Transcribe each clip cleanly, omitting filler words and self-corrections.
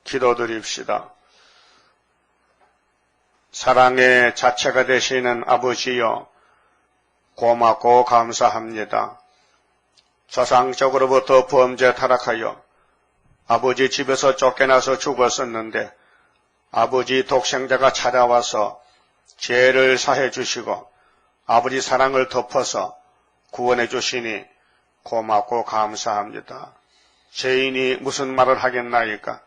기도드립시다. 사랑의 자체가 되시는 아버지여, 고맙고 감사합니다. 저상적으로부터 범죄 타락하여 아버지 집에서 쫓겨나서 죽었었는데 아버지 독생자가 찾아와서 죄를 사해 주시고 아버지 사랑을 덮어서 구원해 주시니 고맙고 감사합니다. 죄인이 무슨 말을 하겠나이까?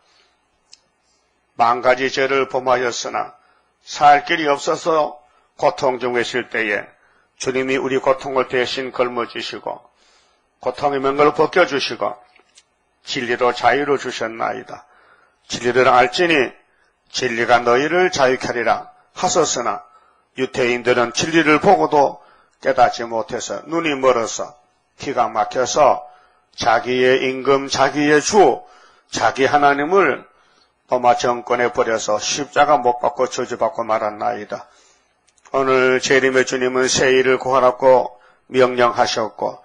만가지 죄를 범하였으나 살 길이 없어서 고통 중에 있을 때에 주님이 우리 고통을 대신 걸머지시고 고통의 명을 벗겨주시고 진리로 자유를 주셨나이다. 진리를 알지니 진리가 너희를 자유케 하리라 하셨으나 유태인들은 진리를 보고도 깨닫지 못해서 눈이 멀어서 기가 막혀서 자기의 임금, 자기의 주, 자기 하나님을 로마 정권에 버려서 십자가 못 박고 저주받고 말았나이다. 오늘 재림의 주님은 새 일을 구하라고 명령하셨고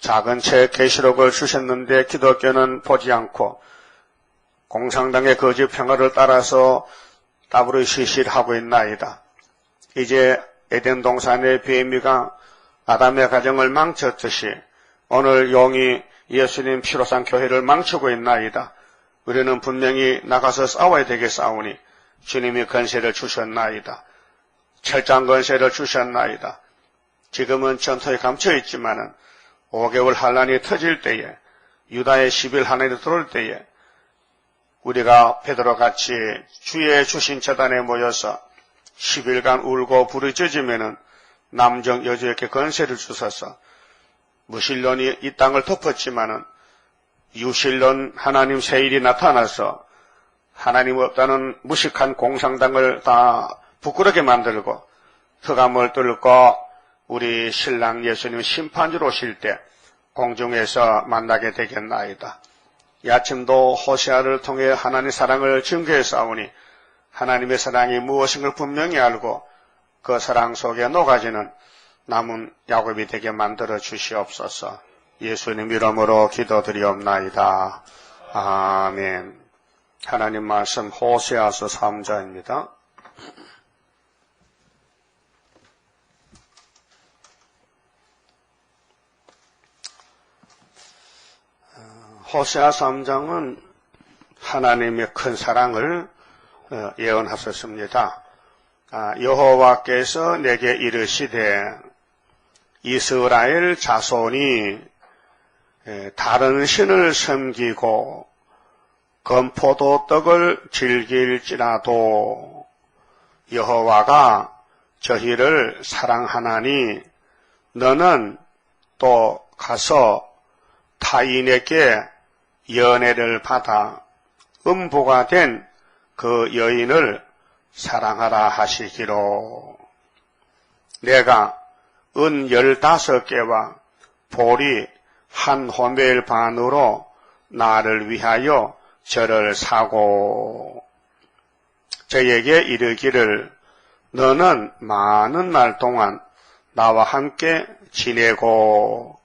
작은 책 계시록을 주셨는데 기독교는 보지 않고 공산당의 거짓 평화를 따라서 따브로 시실하고 있나이다. 이제 에덴 동산의 뱀이가 아담의 가정을 망쳤듯이 오늘 용이 예수님 피로 산 교회를 망치고 있나이다. 우리는 분명히 나가서 싸워야 되게 싸우니 주님이 권세를 주셨나이다. 철장 권세를 주셨나이다. 지금은 전투에 감춰 있지만은 5개월 환란이 터질 때에 유다의 10일 환란이 들어올 때에 우리가 베드로같이 주의 주신 재단에 모여서 10일간 울고 부르짖으면은 남정 여주에게 권세를 주셔서 무신론이 이 땅을 덮었지만은 유신론 하나님 새 일이 나타나서 하나님 없다는 무식한 공산당을 다 부끄럽게 만들고 흑암을 뚫고 우리 신랑 예수님 심판주로 오실 때 공중에서 만나게 되겠나이다. 이 아침도 호세아를 통해 하나님의 사랑을 증거해 싸우니 하나님의 사랑이 무엇인 걸 분명히 알고 그 사랑 속에 녹아지는 남은 야곱이 되게 만들어 주시옵소서. 예수님 이름으로 기도드리옵나이다. 아멘. 하나님 말씀 호세아서 3장입니다. 호세아 3장은 하나님의 큰 사랑을 예언하셨습니다. 여호와께서 내게 이르시되 이스라엘 자손이 다른 신을 섬기고 건포도 떡을 즐길지라도 여호와가 저희를 사랑하나니 너는 또 가서 타인에게 연애를 받아 음부가 된 그 여인을 사랑하라 하시기로 내가 은 15개와 보리 한 호멜 반으로 나를 위하여 저를 사고 저에게 이르기를 너는 많은 날 동안 나와 함께 지내고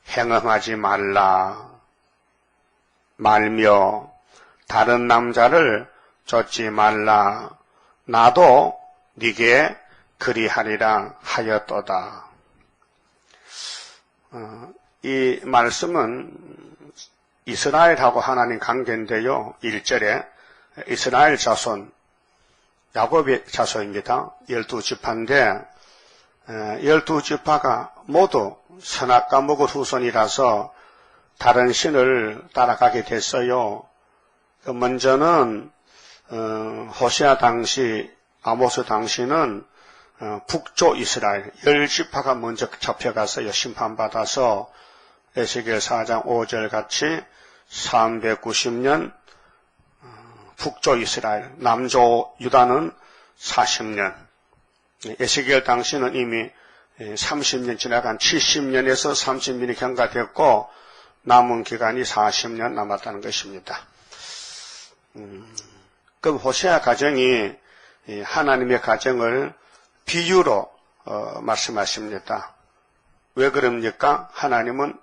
행음하지 말라 말며 다른 남자를 쫓지 말라 나도 네게 그리하리라 하였도다. 이 말씀은 이스라엘하고 하나님 관계인데요. 1절에 이스라엘 자손, 야곱의 자손입니다. 12지파인데 12지파가 모두 선악과 먹을 후손이라서 다른 신을 따라가게 됐어요. 먼저는 호세아 당시, 아모스 당시는 북쪽 이스라엘 10지파가 먼저 잡혀가서요. 심판받아서 에스겔 4장 5절 같이 390년 북쪽 이스라엘, 남쪽 유다는 40년. 에스겔 당시는 이미 30년 지나간 70년에서 30년이 경과됐고 남은 기간이 40년 남았다는 것입니다. 그럼 호세아 가정이 하나님의 가정을 비유로 말씀하십니다. 왜 그럽니까? 하나님은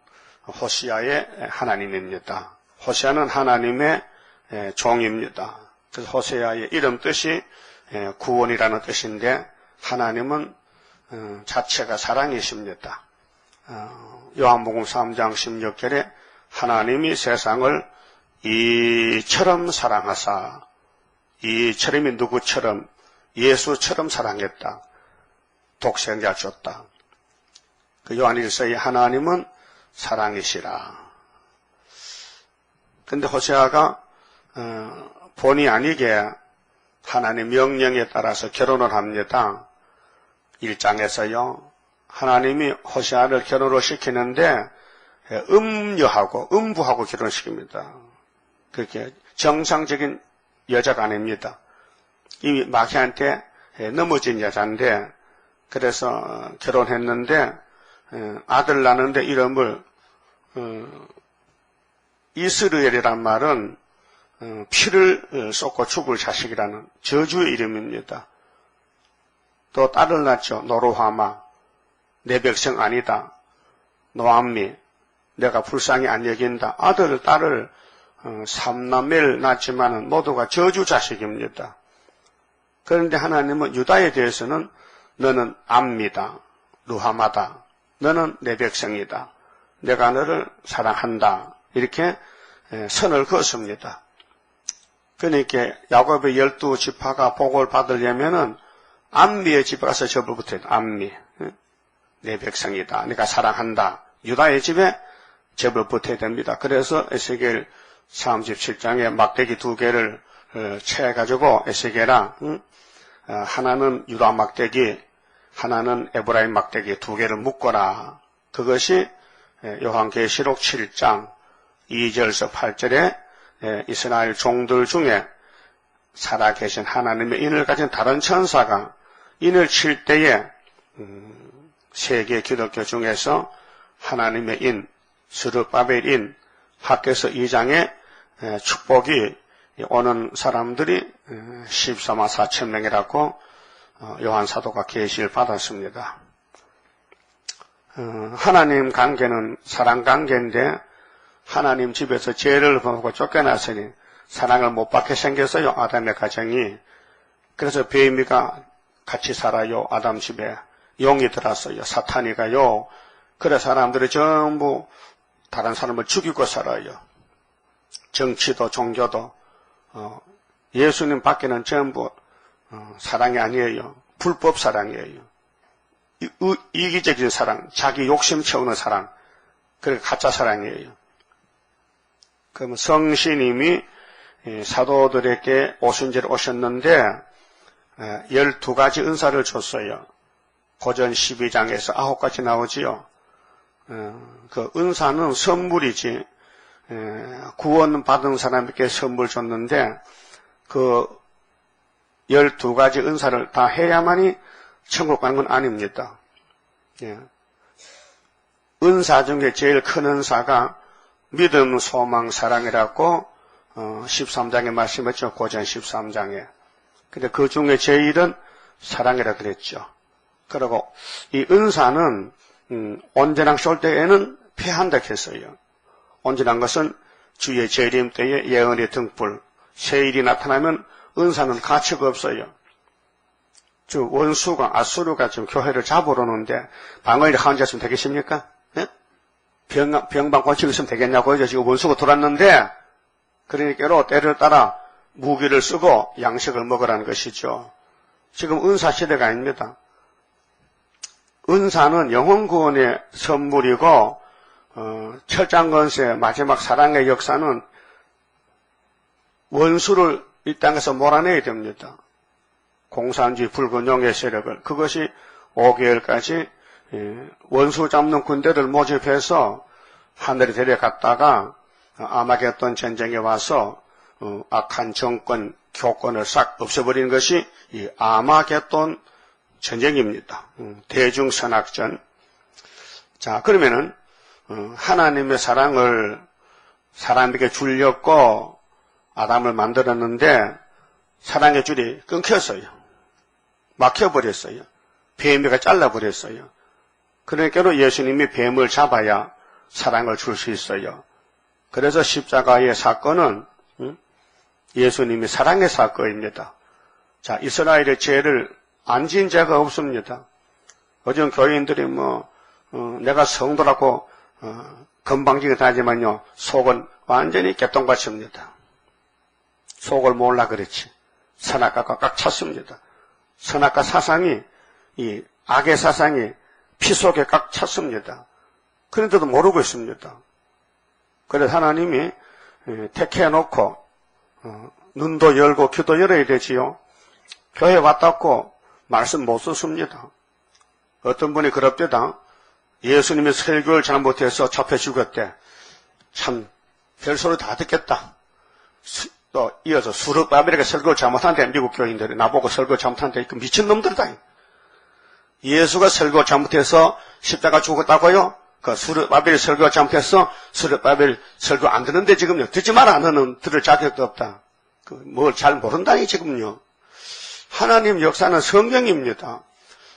호세아의 하나님입니다. 호세아는 하나님의 종입니다. 그래서 호세아의 이름 뜻이 구원이라는 뜻인데 하나님은 자체가 사랑이십니다. 요한복음 3장 16절에 하나님이 세상을 이처럼 사랑하사, 이처럼이 누구처럼? 예수처럼 사랑했다. 독생자 줬다. 그 요한일서에 하나님은 사랑이시라. 근데 호세아가 본의 아니게 하나님 명령에 따라서 결혼을 합니다. 1장에서요. 하나님이 호세아를 결혼을 시키는데 음부하고 결혼시킵니다. 그렇게 정상적인 여자가 아닙니다. 이미 마귀한테 넘어진 여자인데 그래서 결혼했는데 아들 낳는데 이름을 이스라엘이란 말은 피를 쏟고 죽을 자식이라는 저주의 이름입니다. 또 딸을 낳죠. 노루하마, 내 백성 아니다. 노암미, 내가 불쌍히 안 여긴다. 아들, 딸을 3남매를 낳지만은 모두가 저주 자식입니다. 그런데 하나님은 유다에 대해서는 너는 암미다, 루하마다. 너는 내 백성이다. 내가 너를 사랑한다. 이렇게 선을 그었습니다. 그러니까 야곱의 12지파가 복을 받으려면은 암미의 집에 가서 접을 붙어야 돼. 암미. 내 백성이다. 내가 사랑한다. 유다의 집에 접을 붙어야 됩니다. 그래서 에스겔 37장에 막대기 2개를 채가지고 에스겔아, 하나는 유다 막대기, 하나는 에브라임 막대기 2개를 묶어라. 그것이 요한계시록 7장 2절에서 8절에 이스라엘 종들 중에 살아계신 하나님의 인을 가진 다른 천사가 인을 칠 때에 세계 기독교 중에서 하나님의 인, 스룹바벨 학개서 2장에 축복이 오는 사람들이 14만 4천 명이라고 요한 사도가 계시를 받았습니다. 하나님 관계는 사랑 관계인데 하나님 집에서 죄를 범하고 쫓겨났으니 사랑을 못 받게 생겼어요. 아담의 가정이. 그래서 베이미가 같이 살아요. 아담 집에. 용이 들었어요. 사탄이가요. 그래 사람들이 전부 다른 사람을 죽이고 살아요. 정치도 종교도 예수님 밖에는 전부 사랑이 아니에요. 불법 사랑이에요. 이기적인 사랑, 자기 욕심 채우는 사랑, 그게 가짜 사랑이에요. 그러면 성신님이 사도들에게 오순절에 오셨는데 12가지 은사를 줬어요. 고전 12장에서 9가지 나오지요. 그 은사는 선물이지 구원 받은 사람에게 선물 줬는데 그 12가지 은사를 다 해야만이 천국 가는 건 아닙니다. 은사 중에 제일 큰 은사가 믿음, 소망, 사랑이라고 13장에 말씀했죠. 고전 13장에. 근데 그 중에 제일은 사랑이라 그랬죠. 그리고 이 은사는 온전한 쏠 때에는 패한다 했어요. 온전한 것은 주의 재림 때에 예언의 등불, 세일이 나타나면 은사는 가치가 없어요. 저 원수가 아수르가 지금 교회를 잡으러 오는데 방어를 한자으면 되겠습니까? 예? 병방 고치고 있으면 되겠냐고요. 지금 원수가 들어왔는데 그러니까 때를 따라 무기를 쓰고 양식을 먹으라는 것이죠. 지금 은사 시대가 아닙니다. 은사는 영혼 구원의 선물이고 철장건세 마지막 사랑의 역사는 원수를 이 땅에서 몰아내야 됩니다. 공산주의 불균형의 세력을. 그것이 5개월까지 원수 잡는 군대를 모집해서 하늘에 데려갔다가 아마겟돈 전쟁에 와서 악한 정권, 교권을 싹 없애버리는 것이 이 아마겟돈 전쟁입니다. 대중선악전. 자, 그러면은 하나님의 사랑을 사람에게 주려고 아담을 만들었는데 사랑의 줄이 끊겼어요. 막혀버렸어요. 뱀이가 잘라버렸어요. 그러니까 예수님이 뱀을 잡아야 사랑을 줄 수 있어요. 그래서 십자가의 사건은 예수님이 사랑의 사건입니다. 자, 이스라엘의 죄를 안 지은 자가 없습니다. 요즘 교인들이 내가 성도라고 건방지게 다니지만요, 속은 완전히 개똥밭입니다. 속을 몰라 그렇지. 선악과가 꽉 찼습니다. 선악과 사상이, 이 악의 사상이 피 속에 꽉 찼습니다. 그런데도 모르고 있습니다. 그래서 하나님이 택해놓고 눈도 열고 귀도 열어야 되지요. 교회 왔다고 말씀 못 듣습니다. 어떤 분이 그럽니다. 예수님이 설교를 잘못해서 잡혀 죽었대. 참 별소리 다 듣겠다. 또 이어서 수르바벨에게 설교를 잘못한대. 미국 교인들이 나보고 설교 잘못한대. 미친놈들이다. 예수가 설교 잘못해서 십자가 죽었다고요? 그 수르바벨이 설교 잘못해서 수르바벨 설교 안 듣는데 지금요. 듣지 마라 하는 들을 자격도 없다. 뭘 잘 모른다니 지금요. 하나님 역사는 성경입니다.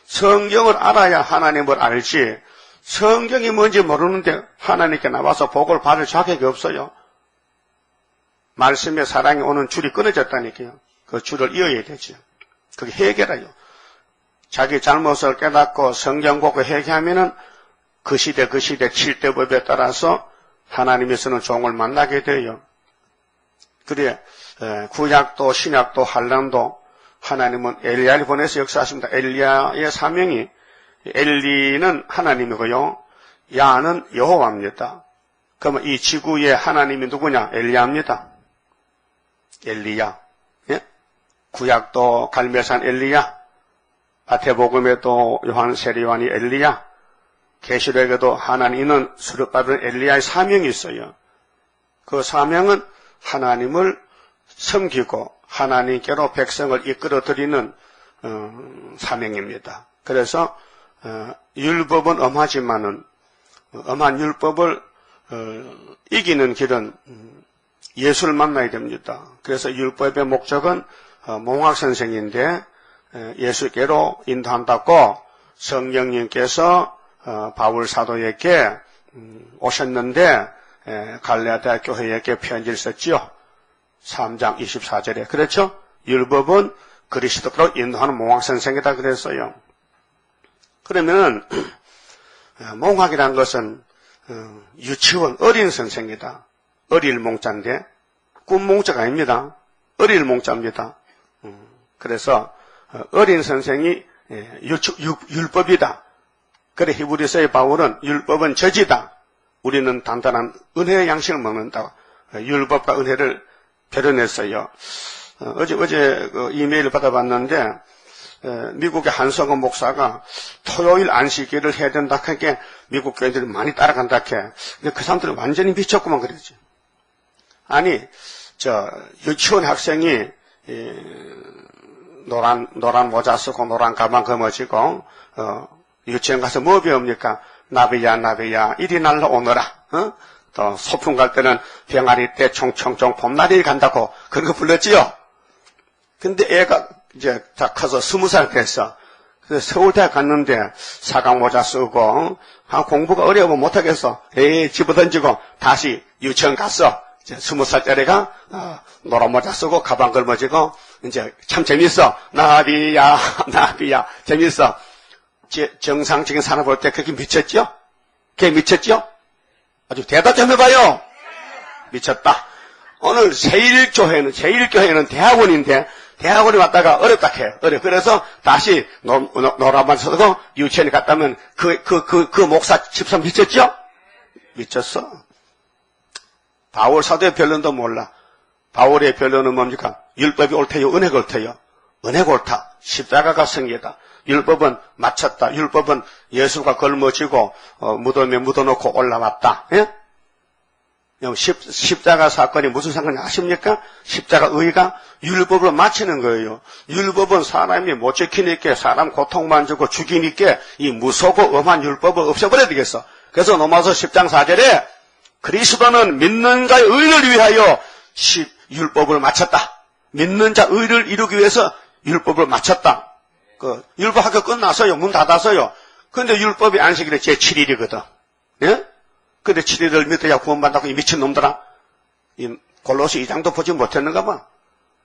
성경을 알아야 하나님을 알지. 성경이 뭔지 모르는데 하나님께 나와서 복을 받을 자격이 없어요. 말씀에 사랑이 오는 줄이 끊어졌다니까요. 그 줄을 이어야 되죠. 그게 해결해요. 자기 잘못을 깨닫고 성경 보고 회개하면은 그 시대 칠대법에 따라서 하나님이 쓰는 종을 만나게 돼요. 그래 구약도 신약도 한란도 하나님은 엘리야를 보내서 역사하십니다. 엘리야의 사명이 엘리는 하나님이고요. 야는 여호와입니다. 그러면 이 지구의 하나님이 누구냐? 엘리야입니다. 엘리야. 예? 구약도 갈멜산 엘리야. 마태복음에도 요한 세례요한이 엘리야. 계시록에도 하나님은 수르바벨 엘리야의 사명이 있어요. 그 사명은 하나님을 섬기고 하나님께로 백성을 이끌어들이는 사명입니다. 그래서 율법은 엄하지만은 엄한 율법을 이기는 길은 예수를 만나야 됩니다. 그래서 율법의 목적은 몽학선생인데 예수께로 인도한다고 성령님께서 바울 사도에게 오셨는데 갈라디아 교회에게 편지를 썼지요. 3장 24절에. 그렇죠? 율법은 그리스도로 인도하는 몽학선생이다 그랬어요. 그러면 몽학이라는 것은 유치원 어린 선생이다. 어릴 몽자인데 꿈몽자가 아닙니다. 어릴 몽자입니다. 그래서 어린 선생이 율법이다. 그래 히브리서의 바울은 율법은 저지다. 우리는 단단한 은혜의 양식을 먹는다. 율법과 은혜를 표현했어요. 어제 그 이메일을 받아봤는데 미국의 한성원 목사가 토요일 안식일을 해야 된다 하니까 미국 교인들이 많이 따라간다 해. 근데 그 사람들은 완전히 미쳤구만 그러지. 아니 유치원 학생이 노란 모자 쓰고 노란 가방 거머쥐고 유치원 가서 뭐 배웁니까? 나비야 이리 날라 오너라. 또 소풍 갈 때는 병아리 때 총총총 봄날이 간다고 그런 거 불렀지요. 근데 애가 이제 다 커서 20살 됐어. 그래서 서울대 갔는데 사각 모자 쓰고 공부가 어려우면 못하겠어. 집어던지고 다시 유치원 갔어. 이제 20살짜리가 노란 모자 쓰고 가방 걸머지고 이제 참 재밌어. 나비야 재밌어. 정상적인 사람 볼 때 그게 미쳤죠? 그게 미쳤죠? 아주 대답 좀 해봐요. 미쳤다. 오늘 제1교회는 대학원인데 대학원에 왔다가 어렵다 해요. 그래서 다시 노란만 쓰고 유치원에 갔다면 그 목사 집사 미쳤죠? 미쳤어. 바울 사도의 변론도 몰라. 바울의 변론은 뭡니까? 율법이 옳대요? 은혜가 옳대요? 은혜가 옳다. 십자가가 성계다. 율법은 마쳤다. 율법은 예수가 걸머지고 무덤에 묻어놓고 올라왔다. 예? 십자가 사건이 무슨 상관이 아십니까? 십자가 의가 율법을 마치는 거예요. 율법은 사람이 못 지키니까 사람 고통만 주고 죽이니까 이 무소고 엄한 율법을 없애버려야 되겠어. 그래서 로마서 10장 4절에 그리스도는 믿는 자의 의를 위하여 율법을 마쳤다. 믿는 자 의를 이루기 위해서 율법을 마쳤다. 율법 학교 끝났어요. 문 닫았어요. 근데 율법이 안식일에 제7일이거든. 예? 근데 7일을 믿어야 구원받는다고 이 미친놈들아. 이 골로새 2장도 보지 못했는가 봐.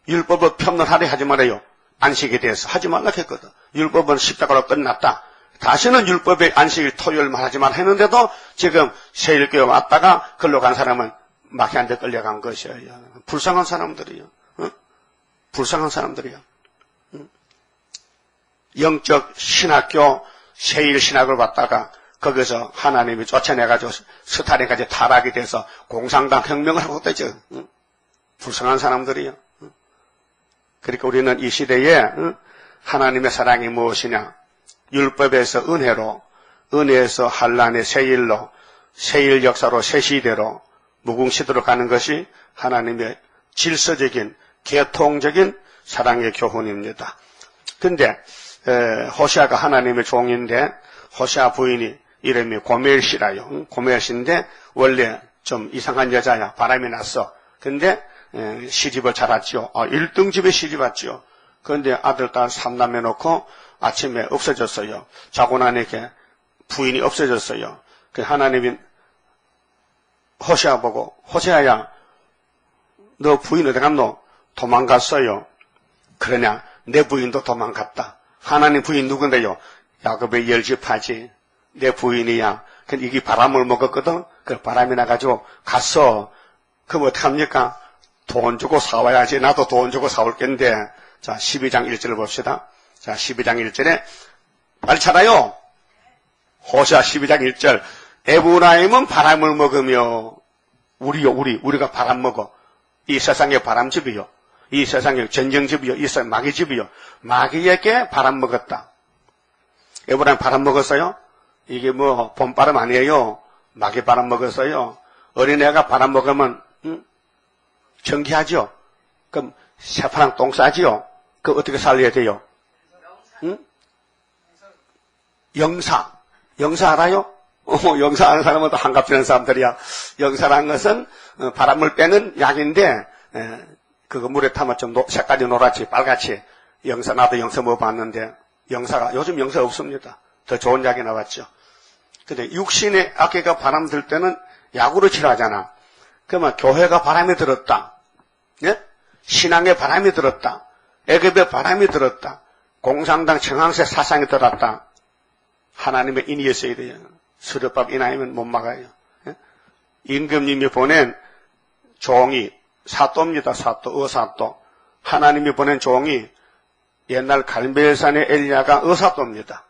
율법을 폄론하려 하지 말아요. 안식에 대해서 하지 말라 했거든. 율법은 십자가로 끝났다. 다시는 율법의 안식일 토요일만 하지 말라 했는데도 지금 세일교회 왔다가 걸로 간 사람은 마귀한테 끌려간 것이에요. 불쌍한 사람들이요. 어? 불쌍한 사람들이요. 영적 신학교 세일 신학을 받다가 거기서 하나님이 쫓아내가지고 스타린까지 타락이 돼서 공산당 혁명을 하고 있다죠. 불쌍한 사람들이요. 그러니까 우리는 이 시대에 하나님의 사랑이 무엇이냐? 율법에서 은혜로, 은혜에서 한란의 세일로, 세일 역사로 새 시대로, 무궁시대로 가는 것이 하나님의 질서적인, 계통적인 사랑의 교훈입니다. 근데 호시아가 하나님의 종인데 호시아 부인이 이름이 고멜씨라요. 고멜씨인데 원래 좀 이상한 여자야. 바람이 났어. 근데 시집을 잘 왔죠. 1등 집에 시집 왔죠. 그런데 아들, 딸 3남매 놓고 아침에 없어졌어요. 자고 나니까 부인이 없어졌어요. 그 하나님이 호시아 보고, 호시아야, 너 부인 어디 갔노? 도망갔어요. 그러냐? 내 부인도 도망갔다. 하나님 부인 누군데요? 야곱의 10지파지. 내 부인이야. 근데 이게 바람을 먹었거든? 그 바람이 나가지고 갔어. 그럼 어떡합니까? 돈 주고 사와야지. 나도 돈 주고 사올 겐데. 자, 12장 1절을 봅시다. 자, 12장 1절에 빨리 찾아요. 호시아 12장 1절. 에브라임은 바람을 먹으며 우리가 바람 먹어. 이 세상의 바람집이요. 이 세상의 전쟁집이요. 이 세상 마귀집이요. 마귀에게 바람 먹었다. 에브라임 바람 먹었어요? 이게 뭐 봄바람 아니에요. 마귀 바람 먹었어요. 어린애가 바람 먹으면 정기하죠. 그럼 새파랑 똥 싸지요. 그 어떻게 살려야 돼요? 영사 알아요? 영사 아는 사람은 또 한갑지는 사람들이야. 영사라는 것은 바람을 빼는 약인데 그거 물에 타면 좀 색깔이 노랗지 빨갛지. 영사 나도 영사 먹어봤는데 영사가 요즘 영사 없습니다. 더 좋은 약이 나왔죠. 근데 육신의 악기가 바람 들 때는 약으로 치료하잖아. 그러면 교회가 바람이 들었다. 예? 신앙에 바람이 들었다. 애굽에 바람이 들었다. 공산당 청황새 사상이 들었다. 하나님의 인이었어야 돼요. 수렵밥 인하이면 못 막아요. 예? 임금님이 보낸 종이 사또입니다. 사또, 어사또. 하나님이 보낸 종이 옛날 갈멜산의 엘리야가 어사또입니다.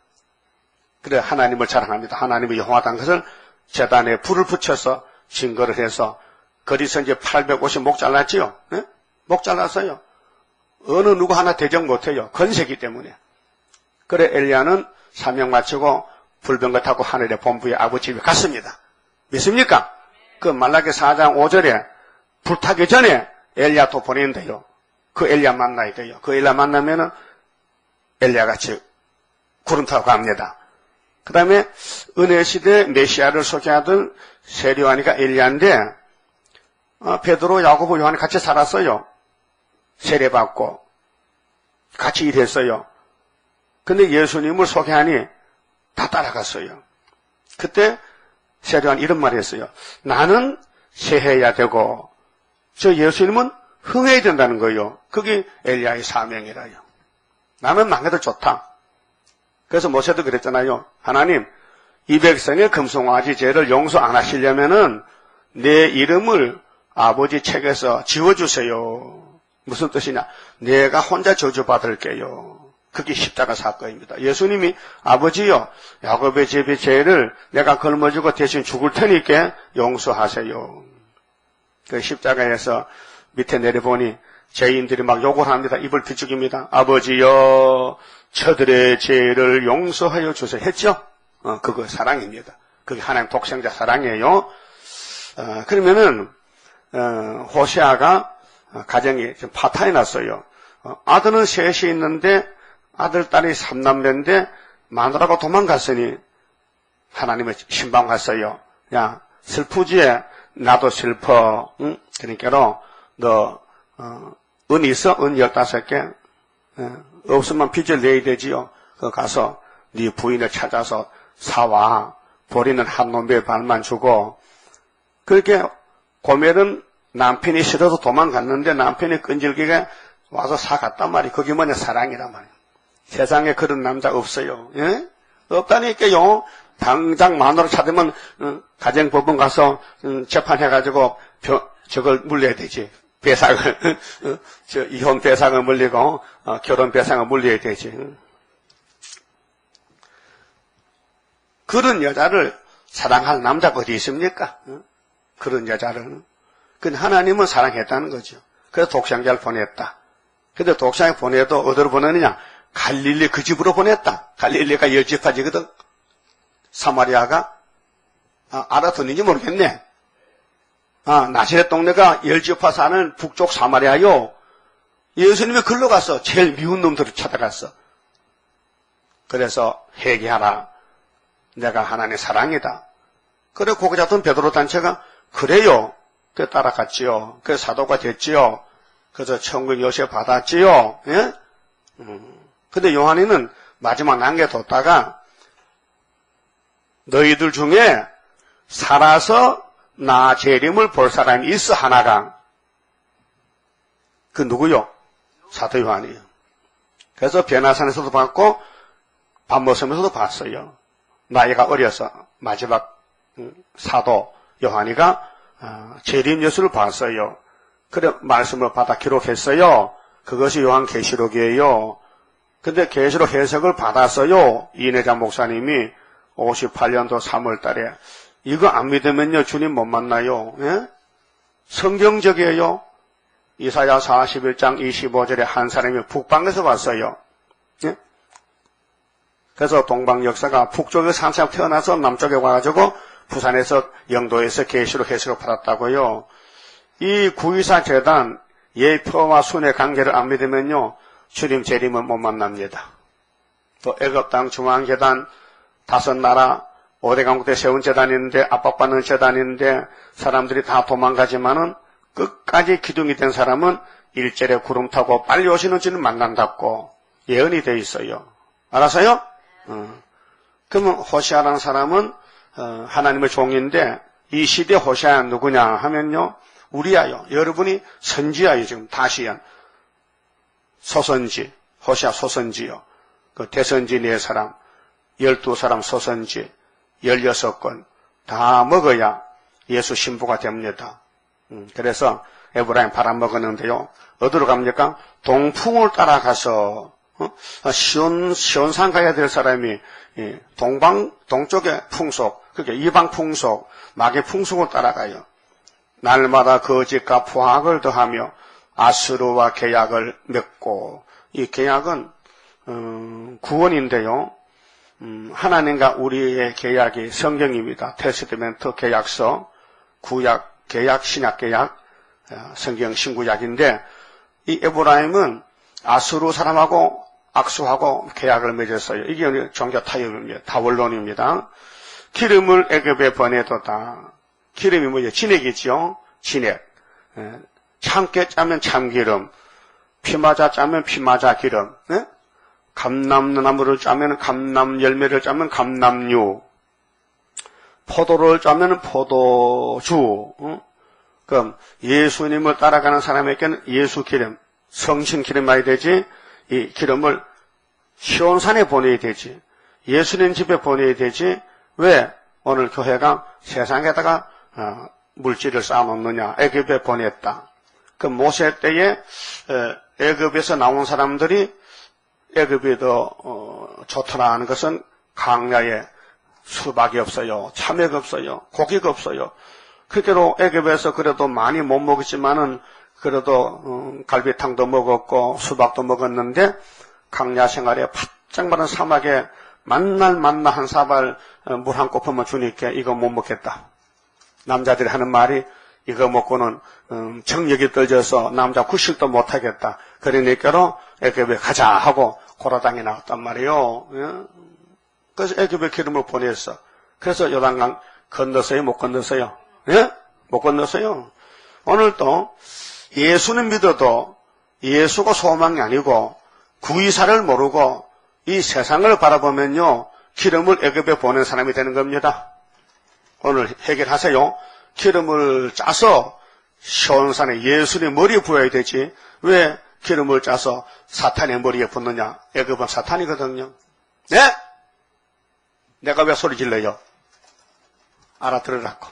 그래 하나님을 자랑합니다. 하나님의 여호와다는 것을 제단에 불을 붙여서 증거를 해서 거기서 이제 850 목 잘랐지요. 네? 목 잘랐어요. 어느 누구 하나 대적 못해요. 건세기 때문에. 그래 엘리야는 사명 마치고 불병거 타고 하늘의 본부의 아버지 집에 갔습니다. 믿습니까? 그 말라기 4장 5절에 불타기 전에 엘리야 또 보낸대요. 그 엘리야 만나야 돼요. 그 엘리야 만나면은 엘리야 같이 구름 타고 갑니다. 그 다음에 은혜시대 메시아를 소개하던 세리요한이가 엘리야인데 베드로, 야고보, 요한이 같이 살았어요. 세례받고 같이 일했어요. 근데 예수님을 소개하니 다 따라갔어요. 그때 세리요한 이런 말을 했어요. 나는 세해야 되고 저 예수님은 흥해야 된다는 거예요. 그게 엘리야의 사명이라요. 나는 망해도 좋다. 그래서 모세도 그랬잖아요. 하나님, 이 백성의 금송아지 죄를 용서 안 하시려면은 내 이름을 아버지 책에서 지워주세요. 무슨 뜻이냐? 내가 혼자 저주받을게요. 그게 십자가 사건입니다. 예수님이 아버지요, 야곱의 집의 죄를 내가 걸머지고 대신 죽을 테니까 용서하세요. 그 십자가에서 밑에 내려보니 죄인들이 막 욕을 합니다. 입을 비죽입니다. 아버지여, 저들의 죄를 용서하여 주세요. 했죠? 그거 사랑입니다. 그게 하나님 독생자 사랑이에요. 그러면은 호시아가 가정이 좀 파탄이 났어요. 아들은 셋이 있는데 아들, 딸이 3남매인데 마누라가 도망갔으니 하나님의 신방 갔어요. 야, 슬프지? 나도 슬퍼. 응? 그러니까 너 은 있어? 은 15개? 없으면 빚을 내야 되지요. 그 가서 네 부인을 찾아서 사와. 보리는 한 놈의 반만 주고. 그렇게 고멜은 남편이 싫어서 도망갔는데 남편이 끈질기게 와서 사갔단 말이에요. 그게 뭐냐? 사랑이란 말이에요. 세상에 그런 남자 없어요. 예? 없다니까요. 당장 마누라 찾으면 가정법원 가서 재판해가지고 저걸 물려야 되지. 배상을 이혼 배상을 물리고 결혼 배상을 물려야 되지. 그런 여자를 사랑할 남자가 어디 있습니까? 그런 여자를. 근데 하나님은 사랑했다는 거죠. 그래서 독생자를 보냈다. 근데 독생자 보내도 어디로 보내느냐? 갈릴리 그 집으로 보냈다. 갈릴리가 10지파지거든. 사마리아가 알아듣는지 모르겠네. 나사렛 동네가 10지파 사는 북쪽 사마리아요. 예수님이 글로 가서 제일 미운 놈들을 찾아갔어. 그래서 회개하라. 내가 하나님의 사랑이다. 그래 고기 잡던 베드로 단체가 그래요. 그 따라갔지요. 그 사도가 됐지요. 그래서 천국 요새 받았지요. 예? 근데 요한이는 마지막 남겨뒀다가 너희들 중에 살아서 나 재림을 볼 사람이 있어 하나가. 그 누구요? 사도 요한이에요. 그래서 베나산에서도 봤고 밥 먹으면서도 봤어요. 나이가 어려서 마지막 사도 요한이가 재림 예수를 봤어요. 그래 말씀을 받아 기록했어요. 그것이 요한계시록이에요. 근데 계시록 해석을 받았어요. 이내자 목사님이 58년도 3월 달에. 이거 안 믿으면요 주님 못 만나요. 예? 성경적이에요. 이사야 41장 25절에 한 사람이 북방에서 왔어요. 예? 그래서 동방 역사가 북쪽에서 한 사람 태어나서 남쪽에 와가지고 부산에서 영도에서 계시록 해석을 받았다고요. 이 924 재단 예표와 순의 관계를 안 믿으면요 주님 재림은 못 만납니다. 또 애굽 땅 중앙재단 5나라 5대 강국 때 세운 재단인데 압박받는 재단인데 사람들이 다 도망가지만은 끝까지 기둥이 된 사람은 일절에 구름 타고 빨리 오시는 주님 만난다고 예언이 돼 있어요. 알았어요? 그러면 호시아라는 사람은 하나님의 종인데 이 시대 호시아 누구냐 하면요 우리야요. 여러분이 선지야요. 지금 다시야 소선지 호시아 소선지요. 그 대선지 4사람 12사람 소선지 16건 다 먹어야 예수 신부가 됩니다. 그래서 에브라임 팔아먹었는데요. 어디로 갑니까? 동풍을 따라가서 시온산 가야 될 사람이 동쪽의 풍속, 그게 이방 풍속, 마귀 풍속을 따라가요. 날마다 거짓과 포악을 더하며 아수르와 계약을 맺고 이 계약은 구원인데요. 하나님과 우리의 계약이 성경입니다. 테스트멘트 계약서, 구약 계약, 신약 계약, 성경 신구약인데 이 에브라임은 아수르 사람하고 악수하고 계약을 맺었어요. 이게 종교 타협입니다. 다원론입니다. 기름을 애굽에 보내도다. 기름이 뭐죠? 진액이죠. 진액. 참깨 짜면 참기름, 피마자 짜면 피마자 기름, 감람나무를 짜면 감람 열매를 짜면 감람유, 포도를 짜면 포도주. 그럼 예수님을 따라가는 사람에게는 예수 기름, 성신 기름 많이 되지. 이 기름을 시온산에 보내야 되지. 예수님 집에 보내야 되지. 왜 오늘 교회가 세상에다가 물질을 쌓아놓느냐. 애굽에 보냈다. 그 모세 때에 애굽에서 나온 사람들이 애굽이 더 좋더라 하는 것은 광야에 수박이 없어요. 참외가 없어요. 고기가 없어요. 그대로 애굽에서 그래도 많이 못 먹었지만은 그래도 갈비탕도 먹었고 수박도 먹었는데 광야 생활에 바짝 마른 사막에 만날 한 사발 물 한 꼬풀만 주니까 이거 못 먹겠다. 남자들이 하는 말이 이거 먹고는 정력이 떨어져서 남자 구실도 못하겠다. 그러니까로 애굽에 가자 하고 고라당에 나왔단 말이에요. 그래서 애굽에 기름을 보냈어. 그래서 요단강 건넜어요? 못 건넜어요? 예? 못 건넜어요. 오늘도 예수는 믿어도 예수가 소망이 아니고 구이사를 모르고 이 세상을 바라보면요 기름을 애굽에 보낸 사람이 되는 겁니다. 오늘 해결하세요. 기름을 짜서 시온산에 예수님 머리에 부어야 되지. 왜 기름을 짜서 사탄의 머리에 붓느냐? 애굽은 사탄이거든요. 네? 내가 왜 소리 질러요? 알아들으라고.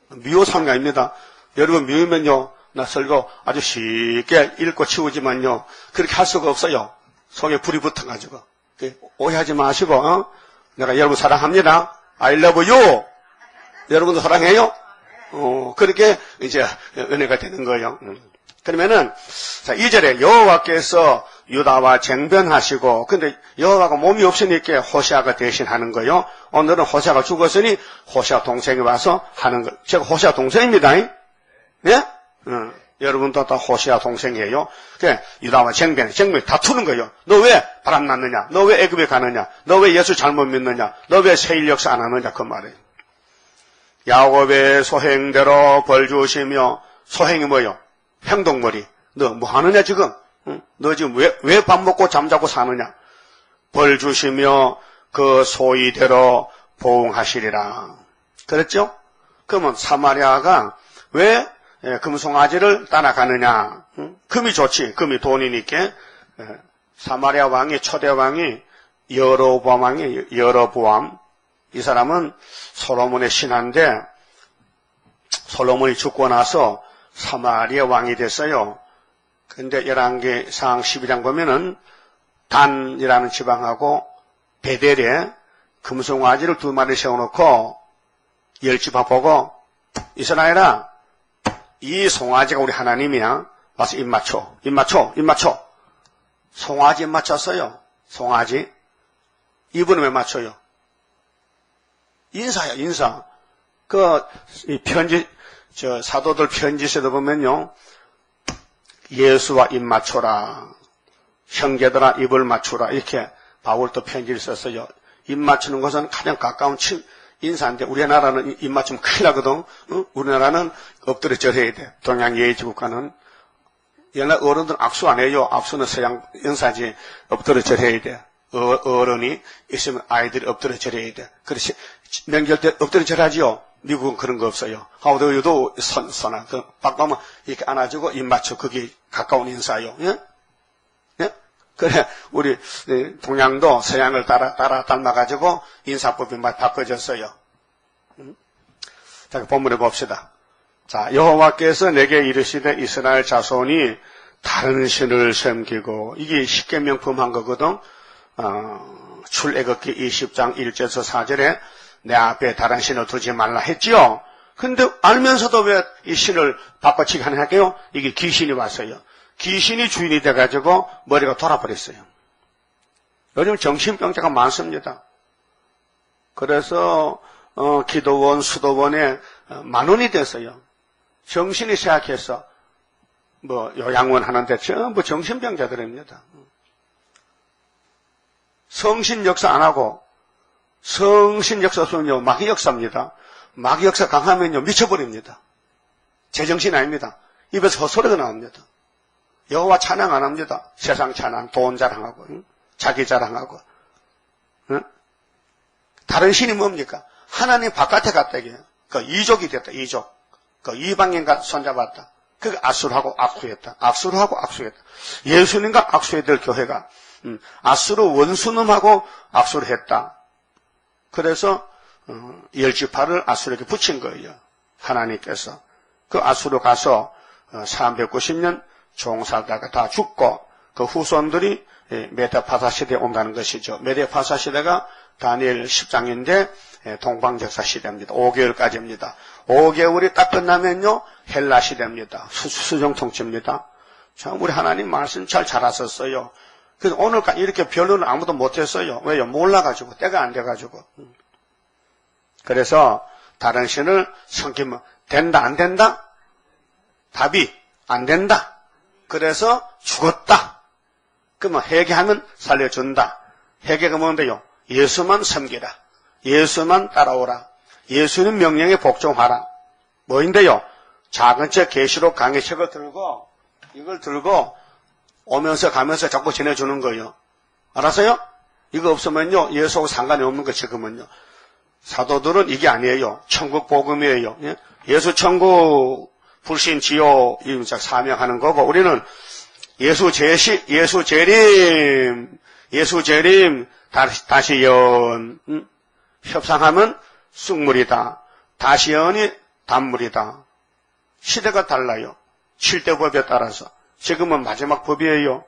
미워서는 게 아닙니다. 여러분 미우면요, 나 설교 아주 쉽게 읽고 치우지만요, 그렇게 할 수가 없어요. 속에 불이 붙어가지고. 오해하지 마시고, 내가 여러분 사랑합니다. I love you. 여러분도 사랑해요? 그렇게 이제 은혜가 되는 거예요. 그러면은, 자, 2절에 여호와께서 유다와 쟁변하시고, 근데 여호와가 몸이 없으니까 호시아가 대신하는 거예요. 오늘은 호시아가 죽었으니 호시아 동생이 와서 하는 거. 제가 호시아 동생입니다. 네? 여러분도 다 호시아 동생이에요. 그래, 유다와 쟁변 다투는 거예요. 너 왜 바람 났느냐? 너 왜 애굽에 가느냐? 너 왜 예수 잘못 믿느냐? 너 왜 세일 역사 안 하느냐? 그 말이에요. 야곱의 소행대로 벌 주시며, 소행이 뭐예요? 행동머리. 너 뭐 하느냐 지금? 응? 너 지금 왜 밥 먹고 잠자고 사느냐? 벌 주시며 그 소의대로 보응하시리라. 그랬죠? 그러면 사마리아가 왜 금송아지를 따라가느냐? 응? 금이 좋지. 금이 돈이니까. 사마리아 왕이 초대 왕이 여로보암 왕이 여로보암. 이 사람은 솔로몬의 신하인데 솔로몬이 죽고 나서 사마리아 왕이 됐어요. 근데 열왕기상 12장 보면은 단이라는 지방하고 베델에 금송아지를 2마리 세워놓고 열지파 보고 이스라엘아, 이 송아지가 우리 하나님이야. 와서 입 맞춰. 송아지 입 맞췄어요. 송아지. 입은 왜 맞춰요? 인사야, 인사. 이 편지, 사도들 편지서도 보면요. 예수와 입 맞춰라. 형제들아 입을 맞추라. 이렇게 바울도 편지를 썼어요. 입 맞추는 것은 가장 가까운 인사인데 우리나라는 입 맞추면 큰일 나거든. 응? 우리나라는 엎드려 절해야 돼. 동양 예의지국가는. 옛날 어른들은 악수 안 해요. 악수는 서양 연사지. 엎드려 절해야 돼. 어른이 있으면 아이들이 엎드려 절해야 돼. 그렇지. 명절 때 엎드려 절하지요. 미국은 그런 거 없어요. 하우더유도 선아. 바꾸면 이렇게 안아주고 입 맞춰. 그게 가까운 인사요. 예? 예? 그래, 우리 동양도 서양을 따라 닮아가지고 인사법이 많이 바꿔졌어요. 자, 본문에 봅시다. 자, 여호와께서 내게 이르시되 이스라엘 자손이 다른 신을 섬기고, 이게 십계명 범한 거거든. 출애굽기 20장 1절에서 4절에 내 앞에 다른 신을 두지 말라 했지요. 근데 알면서도 왜 이 신을 바꿔치기 하냐 할게요? 이게 귀신이 왔어요. 귀신이 주인이 돼가지고 머리가 돌아버렸어요. 요즘 정신병자가 많습니다. 그래서 기도원, 수도원에 만원이 됐어요. 정신이 쇠약해서 요양원 하는데 전부 정신병자들입니다. 성신 역사 안 하고 성신 역사 없으면요 마귀 역사입니다. 마귀 역사 강하면요 미쳐버립니다. 제정신 아닙니다. 입에서 헛소리가 나옵니다. 여호와 찬양 안 합니다. 세상 찬양, 돈 자랑하고, 응? 자기 자랑하고. 응? 다른 신이 뭡니까? 하나님 바깥에 갔다 이게. 이족이 됐다. 이족. 이방인과 손잡았다. 그게 악수를 악수했다. 악수를 하고 악수했다. 예수님과 악수해야 될 교회가 악수로 원수놈하고 악수를 했다. 그래서 열지파를 아수르에게 붙인 거예요. 하나님께서. 그 아수르 가서 390년 종살다가 다 죽고 그 후손들이 메데파사 시대에 온다는 것이죠. 메데파사 시대가 다니엘 10장인데 동방적사 시대입니다. 5개월까지입니다. 5개월이 딱 끝나면요 헬라 시대입니다. 수정통치입니다. 참 우리 하나님 말씀 잘 알았었어요. 그래서 오늘까지 이렇게 변론을 아무도 못했어요. 왜요? 몰라가지고 때가 안 돼가지고. 그래서 다른 신을 섬기면 된다 안 된다? 답이 안 된다. 그래서 죽었다. 그러면 회개하면 살려준다. 회개가 뭔데요? 예수만 섬기라. 예수만 따라오라. 예수님 명령에 복종하라. 뭐인데요? 작은 책 계시록 강의책을 들고 이걸 들고 오면서 가면서 자꾸 전해주는 거예요. 알았어요? 이거 없으면요 예수하고 상관이 없는 거 지금은요. 사도들은 이게 아니에요. 천국 복음이에요. 예? 예수 천국 불신 지옥 사명하는 거고 우리는 예수 제시, 예수 재림, 예수 재림, 다시 연, 협상하면 쑥물이다. 다시 연이 단물이다. 시대가 달라요. 7대 법에 따라서. 지금은 마지막 법이에요.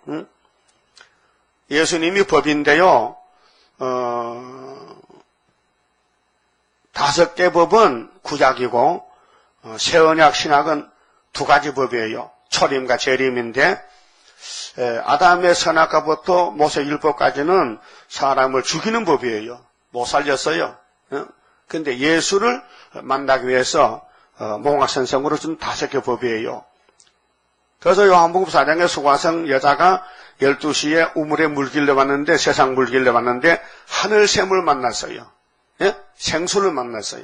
예수님이 법인데요. 5개 법은 구약이고 새언약 신약은 2가지 법이에요. 초림과 재림인데 아담의 선악과부터 모세 율법까지는 사람을 죽이는 법이에요. 못 살렸어요. 근데 예수를 만나기 위해서 몽화선성으로 준 5개 법이에요. 그래서 요한복음 4장에 수가성 여자가 12시에 우물에 물길래 왔는데, 세상 물길래 왔는데 하늘 샘을 만났어요. 예? 생수를 만났어요.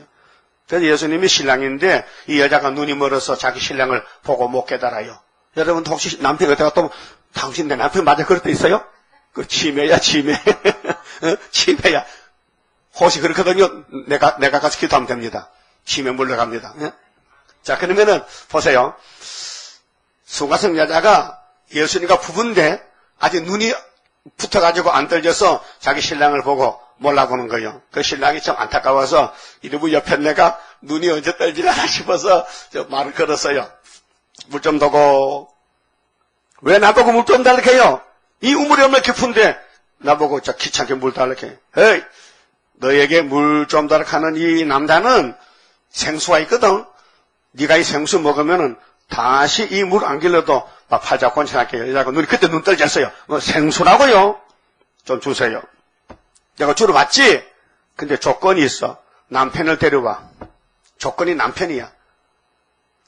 그래서 예수님이 신랑인데 이 여자가 눈이 멀어서 자기 신랑을 보고 못 깨달아요. 여러분 혹시 남편이 어디가 또 당신 내 남편 맞아 그럴 때 있어요? 그 치매야 치매. 치매야. 혹시 그렇거든요. 내가 가서 기도하면 됩니다. 치매 물러갑니다. 예? 자, 그러면은 보세요. 수가성 여자가 예수님과 부부인데 아직 눈이 붙어가지고 안 떨려서 자기 신랑을 보고 몰라보는 거예요. 그 신랑이 참 안타까워서 이러고 옆에 내가 눈이 언제 떨지나 싶어서 저 말을 걸었어요. 물 좀 더고. 왜 나보고 물 좀 달라고 해요? 이 우물이 얼마나 깊은데 나보고 저 귀찮게 물 달라고 해. 에이, 너에게 물 좀 달라고 하는 이 남자는 생수가 있거든. 네가 이 생수 먹으면은 다시 이 물 안 길러도 막 팔자 권천할게. 여자가 눈이 그때 눈 떨졌어요. 뭐 생수라고요? 좀 주세요. 내가 주러 왔지? 근데 조건이 있어. 남편을 데려와. 조건이 남편이야.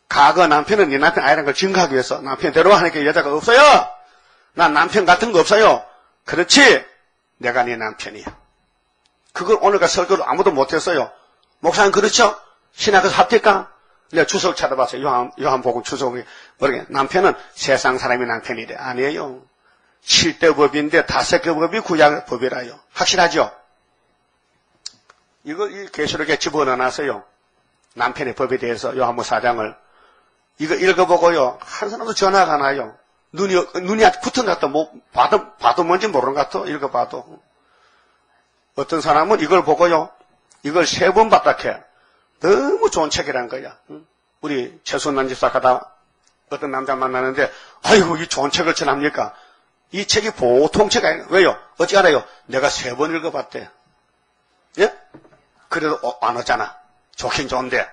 과거 남편은 네 남편 아니라는 걸 증거하기 위해서 남편 데려와 하니까 여자가 없어요. 난 남편 같은 거 없어요. 그렇지? 내가 네 남편이야. 그걸 오늘과 설교를 아무도 못했어요. 목사님 그렇죠? 신학에서 합니까? 내가 주석 찾아봤어요. 요한복음 주석이. 모르겠네. 남편은 세상 사람이 남편이래. 아니에요. 7대 법인데 5개 법이 구약 법이라요. 확실하죠? 이거 이 계시록에 집어넣어놨어요. 남편의 법에 대해서 요한복음 4장을. 이거 읽어보고요. 한 사람도 전화가 안 와요. 눈이 아직 붙은 것 같아. 뭐, 봐도 뭔지 모르는 것 같아. 읽어봐도. 어떤 사람은 이걸 보고요. 이걸 3번 봤다해. 너무 좋은 책이란 거야. 우리 최순남 집사 가다 어떤 남자 만나는데, 아이고, 이 좋은 책을 전합니까? 이 책이 보통 책 아니에요. 왜요? 어찌 알아요? 내가 3번 읽어봤대. 예? 그래도 안 오잖아. 좋긴 좋은데.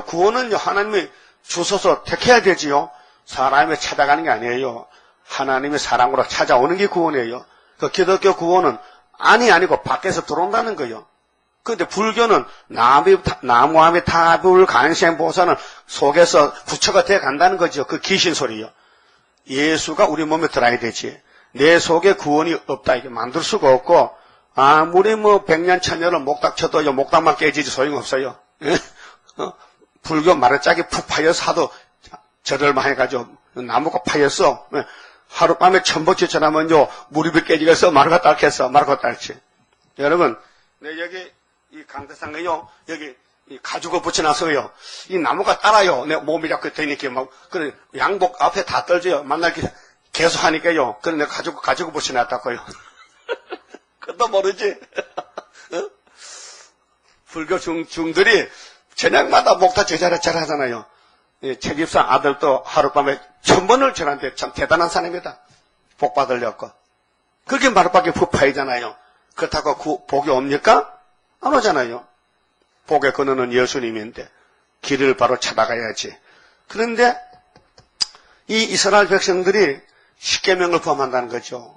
구원은 하나님이 주셔서 택해야 되지요. 사람이 찾아가는 게 아니에요. 하나님의 사랑으로 찾아오는 게 구원이에요. 그 기독교 구원은 안이 아니고 밖에서 들어온다는 거예요. 그런데 불교는 나무함의 타불 간생보살은 속에서 부처가 돼 간다는 거죠. 그 귀신 소리요. 예수가 우리 몸에 들어야 되지. 내 속에 구원이 없다 이게 만들 수가 없고 아무리 뭐 100년 1000년을 목닥 쳐도 목닥만 깨지지 소용없어요. 불교 마르짝이 푹 파여서 하도 절을만 해가지고 나무가 파였어. 하룻밤에 1000번째 전하면요 무릎이 깨지겠어. 마르가 딸겠어. 마르가 딸지. 여러분 여기 이 강대상에요 여기 이 가죽을 붙여놨어요. 이 나무가 따라요. 내 몸이 자꾸 되니까 막 그래 양복 앞에 다 떨져요. 만날 게 계속 하니까요. 그래 내가 가죽을 붙여놨다고요. 그것도 모르지. 불교 중들이 저녁마다 목타 제자를 절하잖아요. 책입사 아들도 하룻밤에 1000번을 절하는데 참 대단한 사람이다. 복 받으려고. 그렇게 마룻밖에 푹 파이잖아요. 그렇다고 복이 옵니까? 안 오잖아요. 복의 근원은 예수님인데 길을 바로 찾아가야지. 그런데 이 이스라엘 백성들이 10계명을 범한다는 거죠.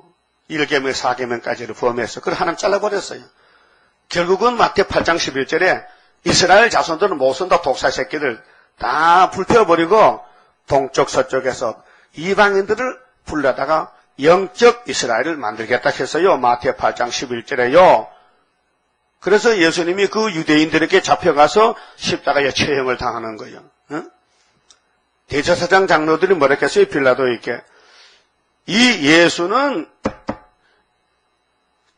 1계명, 4계명까지를 범해서 그걸 하나님 잘라버렸어요. 결국은 마태 8장 11절에 이스라엘 자손들은 못 쓴다 독사 새끼들 다 불태워버리고 동쪽 서쪽에서 이방인들을 불러다가 영적 이스라엘을 만들겠다 했어요. 마태 8장 11절에요. 그래서 예수님이 그 유대인들에게 잡혀가서 십자가에 처형을 당하는 거예요. 대제사장 장로들이 뭐라 했어요? 빌라도에게. 이 예수는